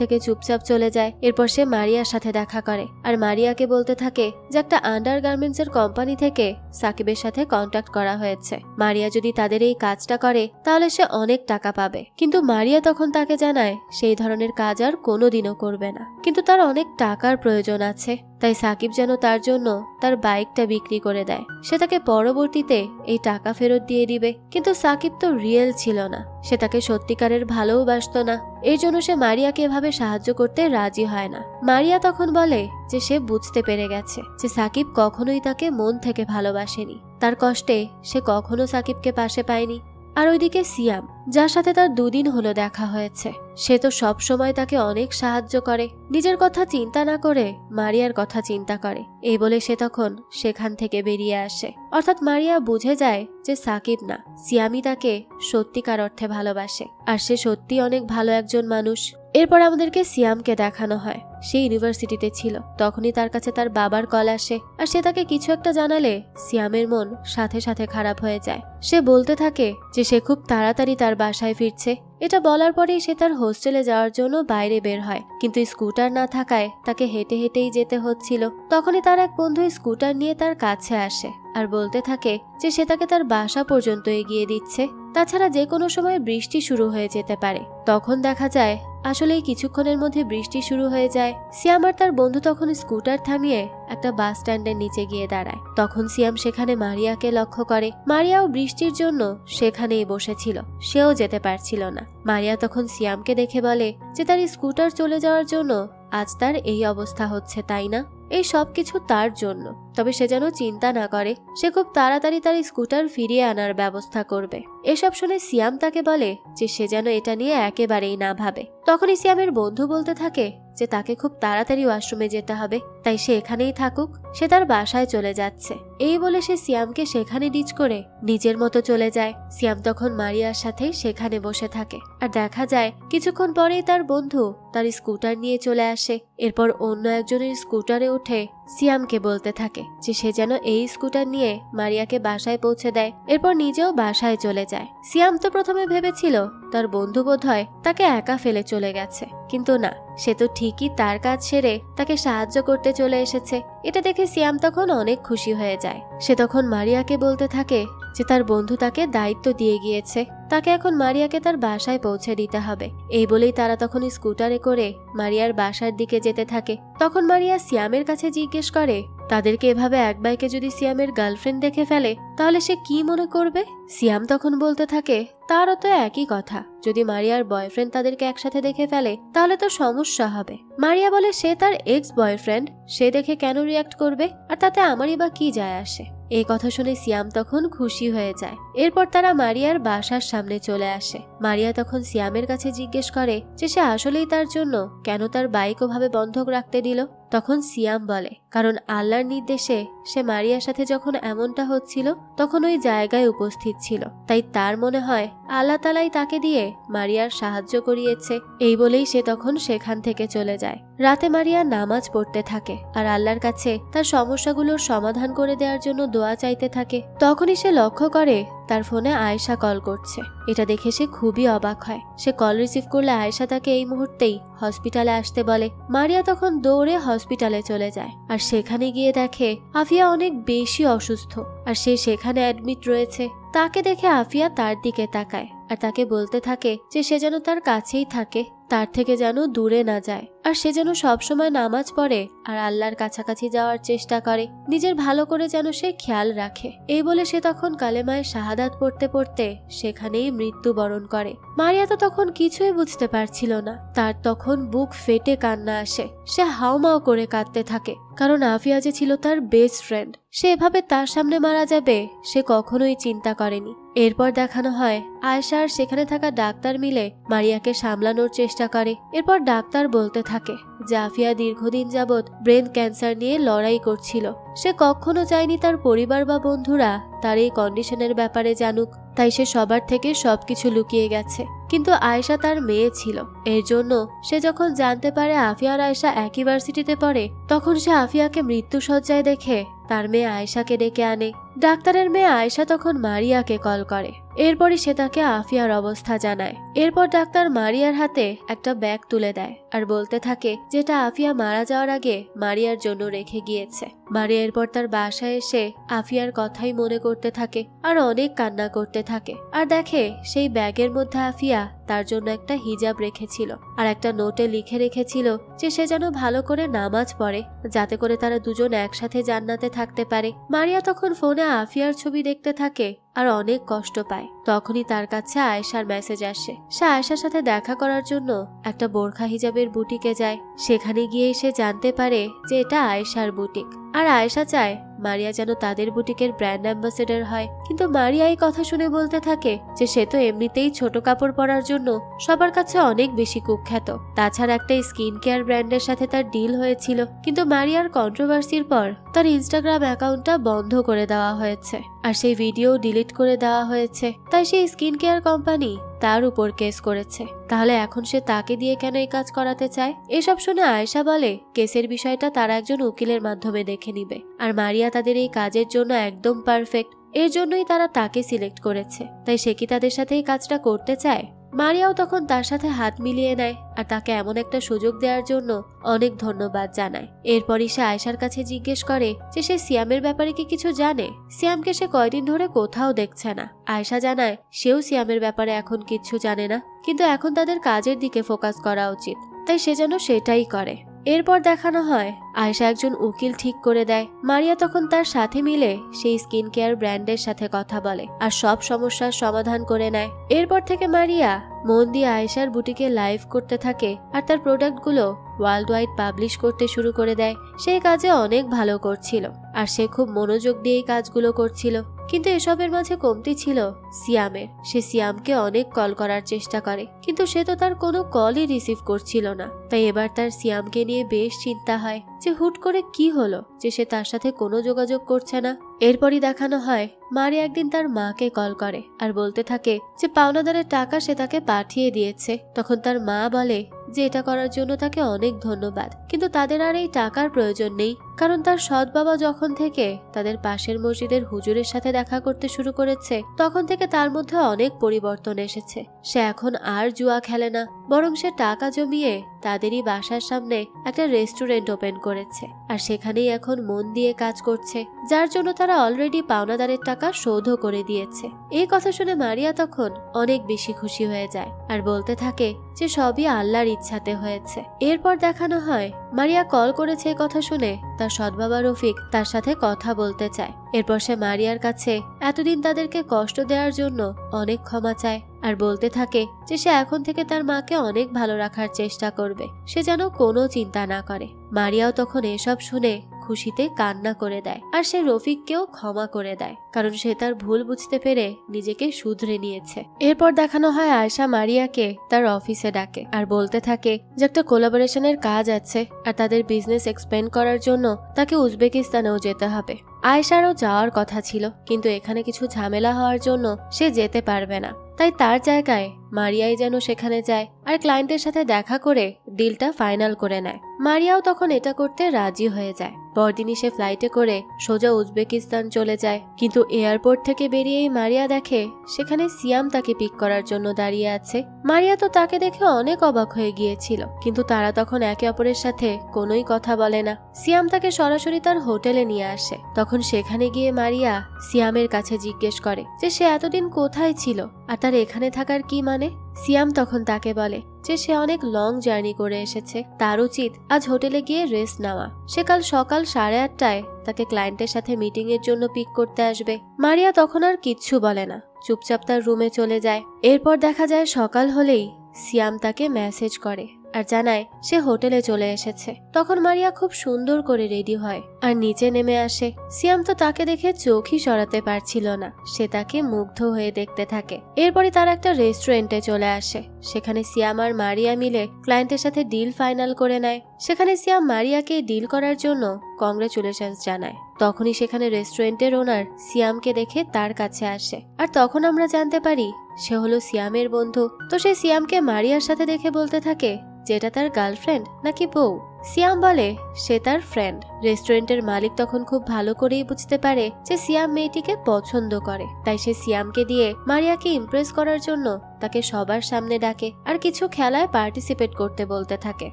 থেকে চুপচাপ চলে যায়। এরপর সে মারিয়ার সাথে দেখা করে আর মারিয়াকে বলতে থাকে যে একটা আন্ডারগার্মেন্টস এর কোম্পানি থেকে সাকিবের সাথে কন্ট্যাক্ট করা হয়েছে। মারিয়া যদি তাদের এই কাজটা করে তাহলে সে অনেক টাকা পাবে। কিন্তু মারিয়া তখন তাকে জানায় সেই ধরনের কাজ আর কোনোদিনও করবে না, কিন্তু তার অনেক টাকার প্রয়োজন আছে। তাই সাকিব যেন তার জন্য তার বাইকটা বিক্রি করে দেয়। সে তাকে পরবর্তীতে এই টাকা ফেরত দিয়ে দিবে। কিন্তু সাকিব তো রিয়েল ছিল না, সে তাকে সত্যিকারের ভালোবাসতো না। এই জন্য সে মারিয়াকে এভাবে সাহায্য করতে রাজি হয় না। মারিয়া তখন বলে যে সে বুঝতে পেরে গেছে যে সাকিব কখনোই তাকে মন থেকে ভালোবাসেনি। তার কষ্টে সে কখনো সাকিবকে পাশে পায়নি। আর ওইদিকে সিয়াম, যার সাথে তার 2 দিন হলো দেখা হয়েছে, সে তো সব সময় তাকে অনেক সাহায্য করে। নিজের কথা চিন্তা না করে মারিয়ার কথা চিন্তা করে। এই বলে সে তখন সেখান থেকে বেরিয়ে আসে। অর্থাৎ মারিয়া বুঝে যায় যে সাকিব না, সিয়ামই তাকে সত্যিকার অর্থে ভালোবাসে, আর সে সত্যি অনেক ভালো একজন মানুষ। এরপর আমাদেরকে সিয়ামকে দেখানো হয়। সে ইউনিভার্সিটিতে ছিল, তখনই তার কাছে তার বাবার কল আসে আর সে তাকে কিছু একটা জানালে সিয়ামের মন সাথে সাথে খারাপ হয়ে যায়। সে বলতে থাকে যে সে খুব তাড়াতাড়ি তার বাসায় ফিরছে। এটা বলার পরেই সে তার হোস্টেলে যাওয়ার জন্য বাইরে বের হয়, কিন্তু স্কুটার না থাকায় তাকে হেঁটে হেঁটেই যেতে হচ্ছিল। তখনই তার এক বন্ধু স্কুটার নিয়ে তার কাছে আসে আর বলতে থাকে যে সে তাকে তার বাসা পর্যন্ত এগিয়ে দিচ্ছে। তাছাড়া যে কোনো সময় বৃষ্টি শুরু হয়ে যেতে পারে। তখন দেখা যায় আসলেই কিছুক্ষণের মধ্যে বৃষ্টি শুরু হয়ে যায়। সিয়াম আর তার বন্ধু তখন স্কুটার থামিয়ে একটা বাস স্ট্যান্ডের নিচে গিয়ে দাঁড়ায়। তখন সিয়াম সেখানে মারিয়াকে লক্ষ্য করে। মারিয়াও বৃষ্টির জন্য সেখানেই বসেছিল, সেও যেতে পারছিল না। মারিয়া তখন সিয়ামকে দেখে বলে যে তার স্কুটার চলে যাওয়ার জন্য আজ তার এই অবস্থা হচ্ছে, তাই না? এই সব কিছু তার জন্য। তবে সে যেন চিন্তা না করে, সে খুব তাড়াতাড়ি তার স্কুটার ফিরিয়ে আনার ব্যবস্থা করবে। এসব শুনে সিয়াম তাকে বলে যে সে যেন এটা নিয়ে একেবারেই না ভাবে। তখনই সিয়ামের বন্ধু বলতে থাকে যে তাকে খুব তাড়াতাড়ি ওয়াশরুমে যেতে হবে, তাই সে এখানেই থাকুক, সে তার বাসায় চলে যাচ্ছে। এই বলে সে সিয়ামকে সেখানে ডিচ করে নিজের মতো চলে যায়। সিয়াম তখন মারিয়ার সাথে সেখানে বসে থাকে আর দেখা যায় কিছুক্ষণ পরেই তার বন্ধু তার স্কুটার নিয়ে চলে আসে। এরপর অন্য একজনের স্কুটারে উঠে সিয়ামকে বলতে থাকে যে সে যেন এই স্কুটার নিয়ে মারিয়াকে বাসায় পৌঁছে দেয়। এরপর নিজেও বাসায় চলে যায়। সিয়াম তো প্রথমে ভেবেছিল তার বন্ধু বোধহয় তাকে একা ফেলে চলে গেছে, কিন্তু না, সে তো ঠিকই তার কাজ সেরে তাকে সাহায্য করতে চলে এসেছে। এটা দেখে সিয়াম তখন অনেক খুশি হয়ে যায়। সে তখন মারিয়াকে বলতে থাকে যে তার বন্ধু তাকে দায়িত্ব দিয়ে গিয়েছে, তাকে এখন মারিয়াকে তার বাসায় পৌঁছে দিতে হবে। এই বলেই তারা তখন স্কুটারে করে মারিয়ার বাসার দিকে যেতে থাকে। তখন মারিয়া সিয়ামের কাছে জিজ্ঞেস করে তাদেরকে এভাবে এক বাইকে যদি সিয়ামের গার্লফ্রেন্ড দেখে ফেলে তাহলে সে কি মনে করবে। সিয়াম তখন বলতে থাকে তারও তো একই কথা, যদি মারিয়ার বয়ফ্রেন্ড তাদেরকে একসাথে দেখে ফেলে তাহলে তো সমস্যা হবে। মারিয়া বলে সে তার এক্স বয়ফ্রেন্ড, সে দেখে কেন রিয়াক্ট করবে, আর তাতে আমারই বা কি যায় আসে। এই কথা শুনে সিয়াম তখন খুশি হয়ে যায়। এরপর তারা মারিয়ার বাসার সামনে চলে আসে। মারিয়া তখন সিয়ামের কাছে জিজ্ঞেস করে যে সে আসলেই তার জন্য কেন তার বাইক ওভাবে বন্ধক রাখতে দিল। তখন সিয়াম বলে কারণ আল্লাহর নির্দেশে সে মারিয়ার সাথে যখন এমনটা হচ্ছিল তখন ওই জায়গায় উপস্থিত ছিল, তাই তার মনে হয় আল্লাহ তাআলাই তাকে দিয়ে মারিয়ার সাহায্য করিয়েছে। এই বলেই সে তখন সেখান থেকে চলে যায়। রাতে মারিয়া নামাজ পড়তে থাকে আর আল্লাহর কাছে তার সমস্যাগুলোর সমাধান করে দেওয়ার জন্য দোয়া চাইতে থাকে। তখনই সে লক্ষ্য করে তার ফোনে আয়েশা কল করছে। এটা দেখে সে খুবই অবাক হয়। সে কল রিসিভ করলে আয়েশা তাকে এই মুহূর্তেই হসপিটালে আসতে বলে। মারিয়া তখন দৌড়ে হসপিটালে চলে যায় আর সেখানে গিয়ে দেখে আফিয়া অনেক বেশি অসুস্থ আর সে সেখানে অ্যাডমিট রয়েছে। তাকে দেখে আফিয়া তার দিকে তাকায় আর তাকে বলতে থাকে যে সে যেন তার কাছেই থাকে, তার থেকে যেন দূরে না যায়, আর সে যেন সবসময় নামাজ পড়ে আর আল্লাহর কাছাকাছি যাওয়ার চেষ্টা করে, নিজের ভালো করে যেন সে খেয়াল রাখে। এই বলে সে তখন কালেমায়ে শাহাদাত পড়তে পড়তে সেখানেই মৃত্যুবরণ করে। মারিয়া তো তখন কিছুই বুঝতে পারছিল না, তার তখন বুক ফেটে কান্না আসে। সে হাউমাউ করে কাঁদতে থাকে, কারণ আফিয়া যে ছিল তার বেস্ট ফ্রেন্ড, সে এভাবে তার সামনে মারা যাবে সে কখনোই চিন্তা করেনি। এরপর দেখানো হয় আয়েশা আর সেখানে থাকা ডাক্তার মিলে মারিয়াকে সামলানোর চেষ্টা করে। এরপর ডাক্তার বলতে থাকে যে আফিয়া দীর্ঘদিন যাবৎ ব্রেন ক্যান্সার নিয়ে লড়াই করছিল। সে কখনো চায়নি তার পরিবার বা বন্ধুরা তার এই কন্ডিশনের ব্যাপারে জানুক, তাই সে সবার থেকে সবকিছু লুকিয়ে গেছে। কিন্তু আয়েশা তার মেয়ে ছিল, এর জন্য সে যখন জানতে পারে আফিয়া আর আয়েশা একই ভার্সিটিতে পড়ে, তখন সে আফিয়াকে মৃত্যুশয্যায় দেখে তার মেয়ে আয়েশাকে ডেকে আনে। ডাক্তারের মেয়ে আয়েশা তখন মারিয়াকে কল করে, এরপরই সে তাকে আফিয়ার অবস্থা জানায়। এরপর ডাক্তার মারিয়ার হাতে একটা ব্যাগ তুলে দেয় আর বলতে থাকে যেটা আফিয়া মারা যাওয়ার আগে মারিয়ার জন্য রেখে গিয়েছে। মারিয়া এরপর তার বাসায় এসে আফিয়ার কথাই মনে করতে থাকে আর অনেক কান্না করতে থাকে, আর দেখে সেই ব্যাগের মধ্যে আফিয়া তার জন্য একটা হিজাব রেখেছিল আর একটা নোটে লিখে রেখেছিল যে সে যেন ভালো করে নামাজ পড়ে, যাতে করে তারা দুজন একসাথে জান্নাতে থাকতে পারে। মারিয়া তখন ফোনে আফিয়ার ছবি দেখতে থাকে আর অনেক কষ্ট পায়। তখনই তার কাছে আয়েশার মেসেজ আসে। সে আয়েশার সাথে দেখা করার জন্য একটা বোরখা হিজাবের বুটিকে যায়। সেখানে গিয়ে সে জানতে পারে যে এটা আয়েশার বুটিক, আর আয়েশা চায় মারিয়া যেন তাদের বুটিকের ব্র্যান্ড অ্যাম্বাসেডর হয়। কিন্তু মারিয়া এই কথা শুনে বলতে থাকে যে সে তো এমনিতেই ছোট কাপড় পরার জন্য সবার কাছে অনেক বেশি কুখ্যাত, তাছাড়া একটা স্কিন কেয়ার ব্র্যান্ডের সাথে তার ডিল হয়েছিল, কিন্তু মারিয়ার কন্ট্রোভার্সির পর তার ইনস্টাগ্রাম অ্যাকাউন্টটা বন্ধ করে দেওয়া হয়েছে আর সেই ভিডিও ডিলিট করে দেওয়া হয়েছে। তাই সেই স্কিন কেয়ার কোম্পানি তার উপর কেস করেছে। তাহলে এখন সে তাকে দিয়ে কেন এই কাজ করাতে চায়? এসব শুনে আয়েশা বলে কেসের বিষয়টা তারা একজন উকিলের মাধ্যমে দেখে নিবে, আর মারিয়া তাদের এই কাজের জন্য একদম পারফেক্ট, এর জন্যই তারা তাকে সিলেক্ট করেছে। তাই সে কি তাদের সাথে এই কাজটা করতে চায়? মারিয়াও তখন তার সাথে হাত মিলিয়ে নেয় আর তাকে এমন একটা সুযোগ দেওয়ার জন্য অনেক ধন্যবাদ জানায়। এরপরই সে আয়েশার কাছে জিজ্ঞেস করে যে সে সিয়ামের ব্যাপারে কি কিছু জানে। সিয়ামকে সে কয়দিন ধরে কোথাও দেখছে না। আয়েশা জানায় সেও সিয়ামের ব্যাপারে এখন কিচ্ছু জানে না, কিন্তু এখন তাদের কাজের দিকে ফোকাস করা উচিত, তাই সে যেন সেটাই করে। এরপর দেখানো হয় আয়েশা একজন উকিল ঠিক করে দেয়। মারিয়া তখন তার সাথে মিলে সেই স্কিন কেয়ার ব্র্যান্ডের সাথে কথা বলে আর সব সমস্যার সমাধান করে নেয়। এরপর থেকে মারিয়া মন দিয়ে আয়েশার বুটিকে লাইভ করতে থাকে আর তার প্রোডাক্টগুলো ওয়ার্ল্ড ওয়াইড পাবলিশ করতে শুরু করে দেয়। সেই কাজে অনেক ভালো করছিল আর সে খুব মনোযোগ দিয়ে এই কাজগুলো করছিল। কিন্তু এসবের মাঝে কমতি ছিল সিয়ামের। সে সিয়ামকে অনেক কল করার চেষ্টা করে, কিন্তু সে তো তার কোনো কলই রিসিভ করছিল না। তাই এবার তার সিয়ামকে নিয়ে বেশ চিন্তা হয় যে হুট করে কি হলো যে সে তার সাথে কোনো যোগাযোগ করছে না। এরপরই দেখানো হয় মারিয়া একদিন তার মাকে কল করে আর বলতে থাকে যে পাওনাদারের টাকা সে তাকে পাঠিয়ে দিয়েছে। তখন তার মা বলে যে এটা করার জন্য তাকে অনেক ধন্যবাদ, কিন্তু তাদের আর এই টাকার প্রয়োজন নেই, কারণ তার সৎ বাবা যখন থেকে তাদের পাশের মসজিদের হুজুরের সাথে দেখা করতে শুরু করেছে তখন থেকে তার মধ্যে অনেক পরিবর্তন এসেছে। সে এখন আর জুয়া খেলে না, বরং সে টাকা জমিয়ে তাদেরই বাসার সামনে একটা রেস্টুরেন্ট ওপেন করেছে আর সেখানেই এখন মন দিয়ে কাজ করছে, যার জন্য তারা অলরেডি পাওনাদারের টাকা শোধও করে দিয়েছে। এই কথা শুনে মারিয়া তখন অনেক বেশি খুশি হয়ে যায় আর বলতে থাকে যে সবই আল্লাহর ইচ্ছাতে হয়েছে। এরপর দেখানো হয় মারিয়া কল করেছে এই কথা শুনে তার সৎ বাবা রফিক তার সাথে কথা বলতে চায়। এরপর সে মারিয়ার কাছে এতদিন তাদেরকে কষ্ট দেওয়ার জন্য অনেক ক্ষমা চায় আর বলতে থাকে যে সে এখন থেকে তার মাকে অনেক ভালো রাখার চেষ্টা করবে, সে যেন কোনো চিন্তা না করে। মারিয়াও তখন এসব শুনে খুশিতে কান্না করে দেয় আর সে রফিককেও ক্ষমা করে দেয়, কারণ সে তার ভুল বুঝতে পেরে নিজেকে শুধরে নিয়েছে। এরপর দেখানো হয় আয়েশা মারিয়াকে তার অফিসে ডাকে আর বলতে থাকে যে একটা কোলাবোরেশনের কাজ আছে আর তাদের বিজনেস এক্সপ্যান্ড করার জন্য তাকে উজবেকিস্তানেও যেতে হবে। আয়েশারও যাওয়ার কথা ছিল, কিন্তু এখানে কিছু ঝামেলা হওয়ার জন্য সে যেতে পারবে না। তাই তার জায়গায় মারিয়াই যেন সেখানে যায় আর ক্লায়েন্টের সাথে দেখা করে ডিলটা ফাইনাল করে নেয়। মারিয়াও তখন এটা করতে রাজি হয়ে যায়। পরদিনই সে ফ্লাইটে করে সোজা উজবেকিস্তান চলে যায়। কিন্তু এয়ারপোর্ট থেকে বেরিয়েই মারিয়া দেখে সেখানে সিয়াম তাকে পিক করার জন্য দাঁড়িয়ে আছে। মারিয়া তো তাকে দেখে অনেক অবাক হয়ে গিয়েছিল, কিন্তু তারা তখন একে অপরের সাথে কোনোই কথা বলে না। সিয়াম তাকে সরাসরি তার হোটেলে নিয়ে আসে। তখন সেখানে গিয়ে মারিয়া সিয়ামের কাছে জিজ্ঞেস করে যে সে এতদিন কোথায় ছিল আর তার এখানে থাকার কি মানে। সিয়াম তখন তাকে বলে যে সে অনেক লং জার্নি করে এসেছে, তার উচিত আজ হোটেলে গিয়ে রেস্ট নেওয়া। সে কাল সকাল 8:30টায় তাকে ক্লায়েন্টের সাথে মিটিং এর জন্য পিক করতে আসবে। মারিয়া তখন আর কিচ্ছু বলে না, চুপচাপ তার রুমে চলে যায়। এরপর দেখা যায় সকাল হলেই সিয়াম তাকে মেসেজ করে আর জানায় সে হোটেলে চলে এসেছে। তখন মারিয়া খুব সুন্দর করে রেডি হয় আর নিচে নেমে আসে। সিয়াম তো তাকে দেখে চোখই সরাতে পারছিল না, সে তাকে মুগ্ধ হয়ে দেখতে থাকে। এরপরে তারা একটা রেস্টুরেন্টে চলে আসে। সেখানে সিয়াম আর মারিয়া মিলে ক্লায়েন্টের সাথে ডিল ফাইনাল করে নেয়। সেখানে সিয়াম মারিয়াকে ডিল করার জন্য কংগ্রেচুলেশনস জানায়। তখনই সেখানে রেস্টুরেন্টের ওনার সিয়ামকে দেখে তার কাছে আসে আর তখন আমরা জানতে পারি সে হলো সিয়ামের বন্ধু। তো সে সিয়ামকে মারিয়ার সাথে দেখে বলতে থাকে যে এটা তার গার্লফ্রেন্ড নাকি বউ। সিয়াম বলে সে তার ফ্রেন্ড। রেস্টুরেন্টের মালিক তখন খুব ভালো করেই বুঝতে পারে যে সিয়াম মেয়েটিকে পছন্দ করে, তাই সে সিয়ামকে দিয়ে মারিয়াকে ইমপ্রেস করার জন্য তাকে সবার সামনে ডাকে আর কিছু খেলায় পার্টিসিপেট করতে বলতে থাকে।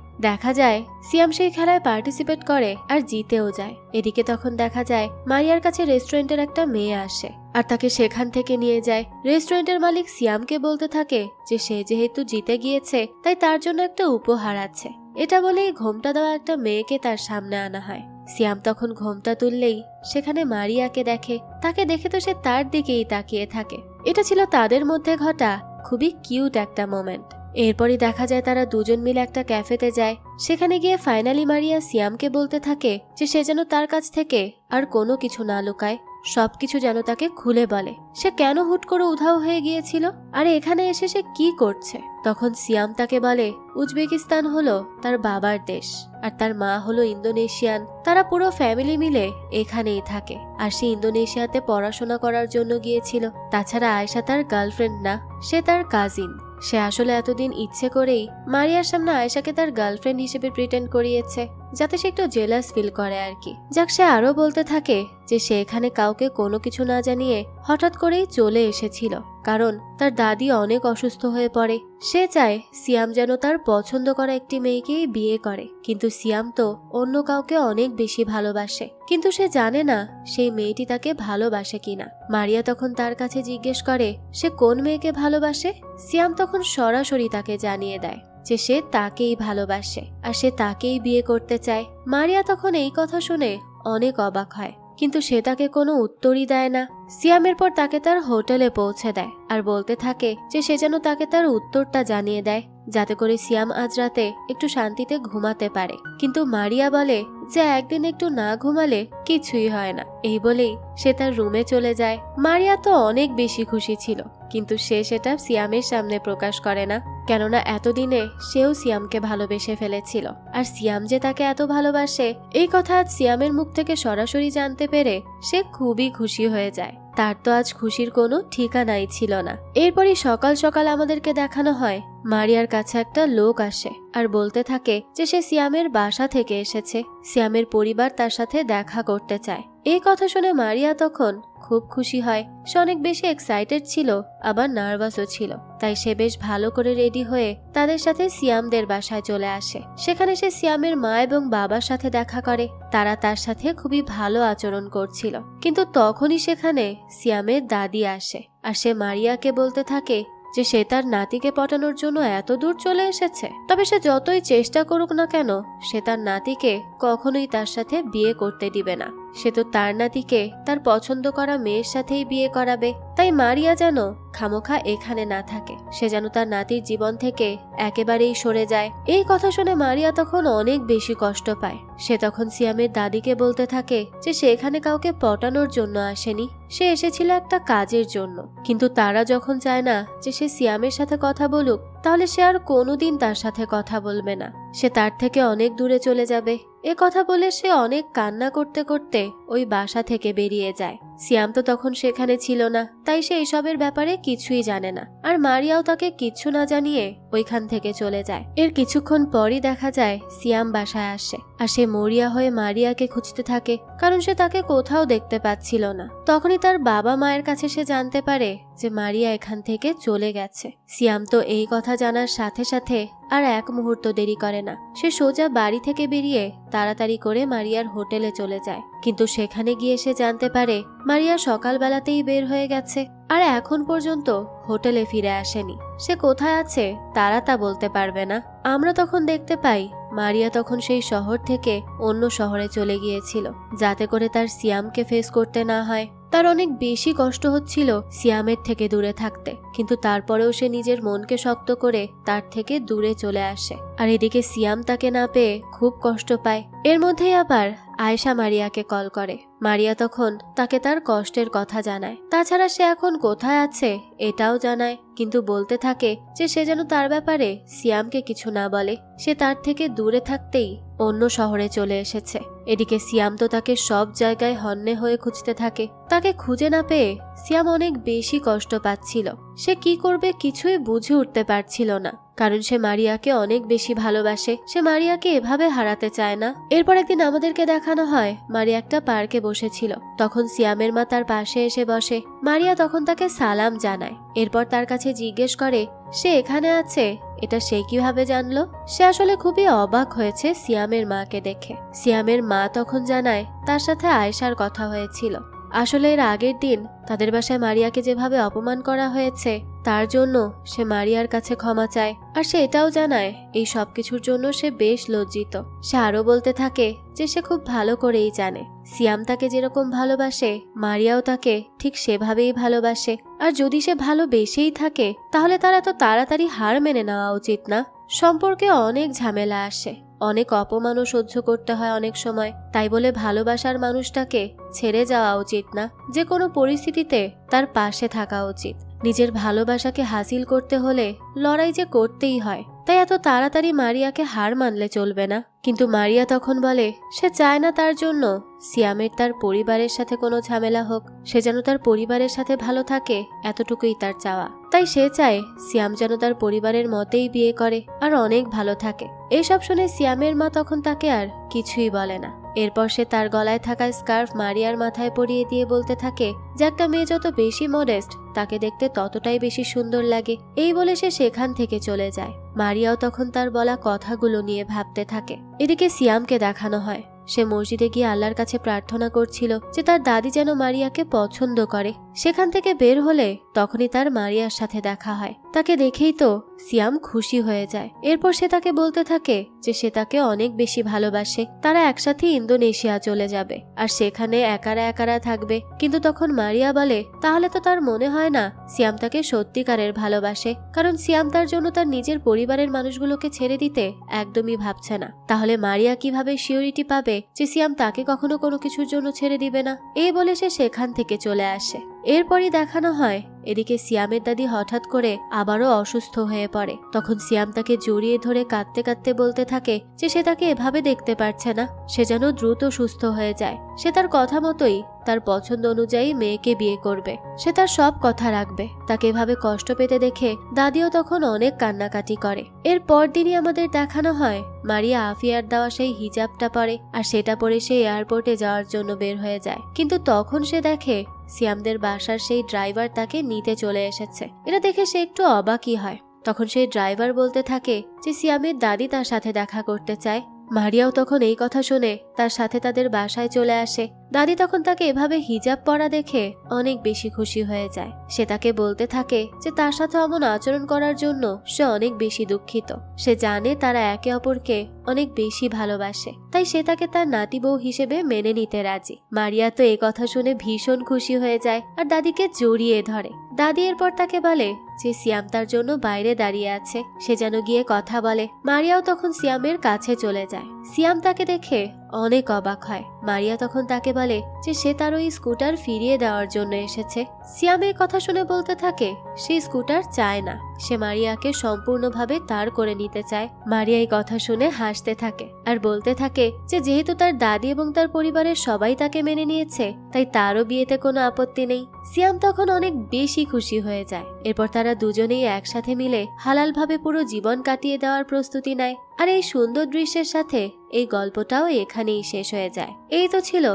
দেখা যায় সিয়াম সেই খেলায় পার্টিসিপেট করে আর জিতেও যায়। এদিকে তখন দেখা যায় মারিয়ার কাছে রেস্টুরেন্টের একটা মেয়ে আসে আর তাকে সেখান থেকে নিয়ে যায়। রেস্টুরেন্টের মালিক সিয়ামকে বলতে থাকে যে সে যেহেতু জিতে গিয়েছে তাই তার জন্য একটা উপহার আছে। এটা বলেই ঘোমটা দেওয়া একটা মেয়েকে তার সামনে আনা হয়। সিয়াম তখন ঘোমটা তুললেই সেখানে মারিয়াকে দেখে। তাকে দেখে তো সে তার দিকেই তাকিয়ে থাকে। এটা ছিল তাদের মধ্যে ঘটা খুবই কিউট একটা মোমেন্ট। এরপরই দেখা যায় তারা দুজন মিলে একটা ক্যাফেতে যায়। সেখানে গিয়ে ফাইনালি মারিয়া সিয়ামকে বলতে থাকে যে সে যেন তার কাছ থেকে আর কোনো কিছু না লুকায়, সবকিছু যেন তাকে খুলে বলে। সে কেন হুট করে উধাও হয়ে গিয়েছিল আর এখানে এসে সে কি করছে। তখন সিয়াম তাকে বলে উজবেকিস্তান হলো তার বাবার দেশ আর তার মা হলো ইন্দোনেশিয়ান। তারা পুরো ফ্যামিলি মিলে এখানেই থাকে আর সে ইন্দোনেশিয়াতে পড়াশোনা করার জন্য গিয়েছিল। তাছাড়া আয়েশা তার গার্লফ্রেন্ড না, সে তার কাজিন। সে আসলে এতদিন ইচ্ছে করেই মারিয়ার সামনে আয়েশাকে তার গার্লফ্রেন্ড হিসেবে প্রিটেন্ড করিয়েছে, যাতে সে একটু জেলাস ফিল করে আর কি। যাক, সে আরো বলতে থাকে যে সে এখানে কাউকে কোনো কিছু না জানিয়ে হঠাৎ করেই চলে এসেছিল, কারণ তার দাদি অনেক অসুস্থ হয়ে পড়ে। সে চায় সিয়াম যেন তার পছন্দ করা একটি মেয়েকেই বিয়ে করে, কিন্তু সিয়াম তো অন্য কাউকে অনেক বেশি ভালোবাসে, কিন্তু সে জানে না সেই মেয়েটি তাকে ভালোবাসে কিনা। মারিয়া তখন তার কাছে জিজ্ঞেস করে সে কোন মেয়েকে ভালোবাসে। সিয়াম তখন সরাসরি তাকে জানিয়ে দেয় যে সে তাকেই ভালোবাসে আর সে তাকেই বিয়ে করতে চায়। মারিয়া তখন এই কথা শুনে অনেক অবাক হয়, কিন্তু সে তাকে কোনো উত্তরই দেয় না। সিয়ামের পর তাকে তার হোটেলে পৌঁছে দেয় আর বলতে থাকে যে সে যেন তাকে তার উত্তরটা জানিয়ে দেয়, যাতে করে সিয়াম আজ রাতে একটু শান্তিতে ঘুমাতে পারে। কিন্তু মারিয়া বলে যে একদিন একটু না ঘুমালে কিছুই হয় না। এই বলেই সে তার রুমে চলে যায়। মারিয়া তো অনেক বেশি খুশি ছিল, কিন্তু সে সেটা সিয়ামের সামনে প্রকাশ করে না, কেননা এতদিনে সেও সিয়ামকে ভালোবেসে ফেলেছিল। আর সিয়াম যে তাকে এত ভালোবাসে এই কথা আজ সিয়ামের মুখ থেকে সরাসরি জানতে পেরে সে খুবই খুশি হয়ে যায়। তার তো আজ খুশির কোনো ঠিকানাই ছিল না। এরপরই সকাল সকাল আমাদেরকে দেখানো হয় মারিয়ার কাছে একটা লোক আসে আর বলতে থাকে যে সে সিয়ামের বাসা থেকে এসেছে, সিয়ামের পরিবার তার সাথে দেখা করতে চায়। এই কথা শুনে মারিয়া তখন খুব খুশি হয়। সে অনেক বেশি এক্সাইটেড ছিল, আবার নার্ভাসও ছিল, তাই সে বেশ ভালো করে রেডি হয়ে তাদের সাথে সিয়ামদের বাসায় চলে আসে। সেখানে সে সিয়ামের মা এবং বাবার সাথে দেখা করে। তারা তার সাথে খুবই ভালো আচরণ করছিল, কিন্তু তখনই সেখানে সিয়ামের দাদি আসে আর সে মারিয়াকে বলতে থাকে যে সে তার নাতিকে পটানোর জন্য এত দূর চলে এসেছে, তবে সে যতই চেষ্টা করুক না কেন সে তার নাতিকে কখনোই তার সাথে বিয়ে করতে দিবে না। সে তো তার নাতিকে তার পছন্দ করা মেয়ের সাথেই বিয়ে করাবে। তাই মারিয়া যেন খামোখা এখানে না থাকে, সে যেন তার নাতির জীবন থেকে একেবারেই সরে যায়। এই কথা শুনে মারিয়া তখন অনেক বেশি কষ্ট পায়। সে তখন সিয়ামের দাদিকে বলতে থাকে যে সে এখানে কাউকে পটানোর জন্য আসেনি, সে এসেছিল একটা কাজের জন্য। কিন্তু তারা যখন চায় না যে সে সিয়ামের সাথে কথা বলুক, তাহলে সে আর কোনোদিন তার সাথে কথা বলবে না, সে তার থেকে অনেক দূরে চলে যাবে। এ কথা বলে সে অনেক কান্না করতে করতে ওই বাসা থেকে বেরিয়ে যায়। সিয়াম তো তখন সেখানে ছিল না, তাই সে এসবের ব্যাপারে কিছুই জানে না। আর মারিয়াও তাকে কিচ্ছু না জানিয়ে ওইখান থেকে চলে যায়। এর কিছুক্ষণ পরই দেখা যায় সিয়াম বাসায় আসে, আর সে মরিয়া হয়ে মারিয়াকে খুঁজতে থাকে, কারণ সে তাকে কোথাও দেখতে পাচ্ছিল না। তখনই তার বাবা মায়ের কাছে সে জানতে পারে যে মারিয়া এখান থেকে চলে গেছে। সিয়াম তো এই কথা জানার সাথে সাথে আর এক মুহূর্ত দেরি করে না। সে সোজা বাড়ি থেকে বেরিয়ে তাড়াতাড়ি করে মারিয়ার হোটেলে চলে যায়। কিন্তু সেখানে গিয়ে সে জানতে পারে মারিয়া সকালবেলাতেই বের হয়ে গেছে, আর এখন পর্যন্ত হোটেলে ফিরে আসেনি। সে কোথায় আছে তারা তা বলতে পারবে না। আমরা তখন দেখতে পাই মারিয়া তখন সেই শহর থেকে অন্য শহরে চলে গিয়েছিল, যাতে করে তার সিয়ামকে ফেস করতে না হয়। তার অনেক বেশি কষ্ট হচ্ছিল সিয়ামের থেকে দূরে থাকতে, কিন্তু তারপরেও সে নিজের মনকে শক্ত করে তার থেকে দূরে চলে আসে। আর এদিকে সিয়াম তাকে না পেয়ে খুব কষ্ট পায়। এর মধ্যেই আবার আয়েশা মারিয়াকে কল করে। মারিয়া তখন তাকে তার কষ্টের কথা জানায়। তাছাড়া সে এখন কোথায় আছে এটাও জানায়, কিন্তু বলতে থাকে যে সে যেন তার ব্যাপারে সিয়ামকে কিছু না বলে। সে তার থেকে দূরে থাকতেই অন্য শহরে চলে এসেছে। এদিকে সিয়াম তো তাকে সব জায়গায় হন্যে হয়ে খুঁজতে থাকে। তাকে খুঁজে না পেয়ে সিয়াম অনেক বেশি কষ্ট পাচ্ছিল। সে কি করবে কিছুই বুঝে উঠতে পারছিল না, কারণ সে মারিয়াকে অনেক বেশি ভালোবাসে। সে মারিয়াকে এভাবে হারাতে চায় না। এরপর একদিন আমাদেরকে দেখানো হয় মারিয়া একটা পার্কে বসেছিল। তখন সিয়ামের মা তার পাশে এসে বসে। মারিয়া তখন তাকে সালাম জানায়। এরপর তার কাছে জিজ্ঞেস করে সে এখানে আছে এটা সে কিভাবে জানলো। সে আসলে খুবই অবাক হয়েছে সিয়ামের মাকে দেখে। সিয়ামের মা তখন জানায় তার সাথে আয়েশার কথা হয়েছিল। আসলে এর আগের দিন তাদের বাসায় মারিয়াকে যেভাবে অপমান করা হয়েছে তার জন্য সে মারিয়ার কাছে ক্ষমা চায়। আর সে এটাও জানায় এই সবকিছুর জন্য সে বেশ লজ্জিত। সে আরো বলতে থাকে যে সে খুব ভালো করেই জানে সিয়াম তাকে যেরকম ভালোবাসে মারিয়াও তাকে ঠিক সেভাবেই ভালোবাসে। আর যদি সে ভালোবেসেই থাকে তাহলে তার এত তাড়াতাড়ি হার মেনে নেওয়া উচিত না। সম্পর্কে অনেক ঝামেলা আসে, অনেক অপমানও সহ্য করতে হয় অনেক সময়। তাই বলে ভালোবাসার মানুষটাকে ছেড়ে যাওয়া উচিত না। যে কোনো পরিস্থিতিতে তার পাশে থাকা উচিত। নিজের ভালোবাসাকে হাসিল করতে হলে লড়াই যে করতেই হয়, তাই এত তাড়াতাড়ি মারিয়াকে হার মানলে চলবে না। কিন্তু মারিয়া তখন বলে সে চায় না তার জন্য সিয়ামের তার পরিবারের সাথে কোনো ঝামেলা হোক। সে যেন তার পরিবারের সাথে ভালো থাকে, এতটুকুই তার চাওয়া। তাই সে চায় সিয়াম যেন তার পরিবারের মতেই বিয়ে করে আর অনেক ভালো থাকে। এইসব শুনে সিয়ামের মা তখন তাকে আর কিছুই বলে না। এরপর সে তার গলায় থাকা স্কার্ফ মারিয়ার মাথায় পরিয়ে দিয়ে বলতে থাকে যে একটা মেয়ে যত বেশি মডেস্ট তাকে দেখতে ততটাই বেশি সুন্দর লাগে। এই বলে সে সেখান থেকে চলে যায়। মারিয়াও তখন তার বলা কথাগুলো নিয়ে ভাবতে থাকে। এদিকে সিয়ামকে দেখানো হয় সে মসজিদে গিয়ে আল্লাহর কাছে প্রার্থনা করছিল যে তার দাদি যেন মারিয়াকে পছন্দ করে। সেখান থেকে বের হলে তখনই তার মারিয়ার সাথে দেখা হয়। তাকে দেখেই তো সিয়াম খুশি হয়ে যায়। এরপর সে তাকে বলতে থাকে যে সে তাকে অনেক বেশি ভালোবাসে। তারা একসাথে ইন্দোনেশিয়া চলে যাবে আর সেখানে একারা একারা থাকবে। কিন্তু তখন মারিয়া বলে তাহলে তো তার মনে হয় না সিয়াম তাকে সত্যিকারের ভালোবাসে, কারণ সিয়াম তার জন্য তার নিজের পরিবারের মানুষগুলোকে ছেড়ে দিতে একদমই ভাবছে না। তাহলে মারিয়া কিভাবে সিওরিটি পাবে যে সিয়াম তাকে কখনো কোনো কিছুর জন্য ছেড়ে দিবে না। এই বলে সে সেখান থেকে চলে আসে। এরপরই দেখানো হয় এদিকে সিয়ামের দাদি হঠাৎ করে আবারও অসুস্থ হয়ে পড়ে। তখন সিয়াম তাকে জড়িয়ে ধরে কাঁদতে কাঁদতে বলতে থাকে যে সে তাকে এভাবে দেখতে পারছে না, সে যেন দ্রুত সুস্থ হয়ে যায়। সে তার কথা মতোই তার পছন্দ অনুযায়ী মেয়েকে বিয়ে করবে। সে তার সব কথা রাখবে। তাকে এভাবে কষ্ট পেতে দেখে দাদিও তখন অনেক কান্নাকাটি করে। এর পরদিনই আমাদের দেখানো হয় মারিয়া আফিয়ার দেওয়া সেই হিজাবটা পরে, আর সেটা পরে সে এয়ারপোর্টে যাওয়ার জন্য বের হয়ে যায়। কিন্তু তখন সে দেখে সিয়ামদের বাসার সেই ড্রাইভার তাকে নিতে চলে এসেছে। এটা দেখে সে একটু অবাকই হয়। তখন সেই ড্রাইভার বলতে থাকে যে সিয়ামের দাদি তার সাথে দেখা করতে চায়। মারিয়াও তখন এই কথা শুনে তার সাথে তাদের বাসায় চলে আসে। দাদি তখন তাকে এভাবে হিজাব পরা দেখে অনেক বেশি খুশি হয়ে যায়। সে তাকে বলতে থাকে যে তার সাথে এমন আচরণ করার জন্য সে অনেক বেশি দুঃখিত। সে জানে তারা একে অপরকে অনেক বেশি ভালোবাসে, তাই সে তাকে তার নাতি বউ হিসেবে মেনে নিতে রাজি। মারিয়া তো এই কথা শুনে ভীষণ খুশি হয়ে যায় আর দাদিকে জড়িয়ে ধরে। দাদি এরপর তাকে বলে যে সিয়াম তার জন্য বাইরে দাঁড়িয়ে আছে, সে যেন গিয়ে কথা বলে। মারিয়াও তখন সিয়ামের কাছে চলে যায়। সিয়াম তাকে দেখে অনেক অবাক হয়। মারিয়া তখন তাকে বলে যে সে তার ওই স্কুটার ফিরিয়ে দেওয়ার জন্য এসেছে। সিয়াম এই কথা শুনে বলতে থাকে সে স্কুটার চায় না, সে মারিয়াকে সম্পূর্ণভাবে তার করে নিতে চায়। মারিয়া এই কথা শুনে হাসতে থাকে আর বলতে থাকে যে যেহেতু তার দাদি এবং তার পরিবারের সবাই তাকে মেনে নিয়েছে, তাই তারও বিয়েতে কোনো আপত্তি নেই। সিয়াম তখন অনেক বেশি খুশি হয়ে যায়। এরপর তারা দুজনেই একসাথে মিলে হালালভাবে পুরো জীবন কাটিয়ে দেওয়ার প্রস্তুতি নেয়। আর এই সুন্দর দৃশ্যের সাথে এই গল্পটাও এখানেই শেষ হয়ে যায়। এই তো ছিল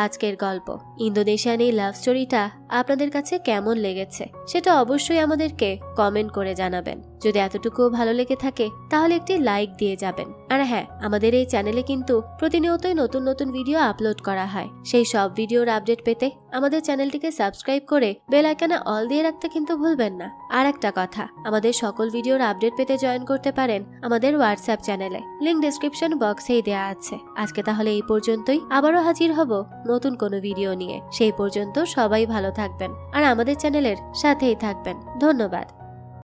আজকের গল্প। ইন্দোনেশিয়ান এই লাভ স্টোরিটা আপনাদের কাছে কেমন লেগেছে সেটা অবশ্যই আমাদেরকে কমেন্ট করে জানাবেন। যদি এতটুকুও ভালো লেগে থাকে তাহলে একটি লাইক দিয়ে যাবেন। আর হ্যাঁ, আমাদের এই চ্যানেলে কিন্তু প্রতিনিয়তই নতুন নতুন ভিডিও আপলোড করা হয়। সেই সব ভিডিওর আপডেট পেতে আমাদের চ্যানেলটিকে সাবস্ক্রাইব করে বেল আইকনে অল দিয়ে রাখতে কিন্তু ভুলবেন না। আর একটা কথা, আমাদের সকল ভিডিওর আপডেট পেতে জয়েন করতে পারেন আমাদের হোয়াটসঅ্যাপ চ্যানেলে, লিংক ডেসক্রিপশন বক্সেই দেওয়া আছে। আজকে তাহলে এই পর্যন্তই, আবারও হাজির হব নতুন কোনো ভিডিও নিয়ে। সেই পর্যন্ত সবাই ভালো থাকবেন আর আমাদের চ্যানেলের সাথেই থাকবেন। ধন্যবাদ।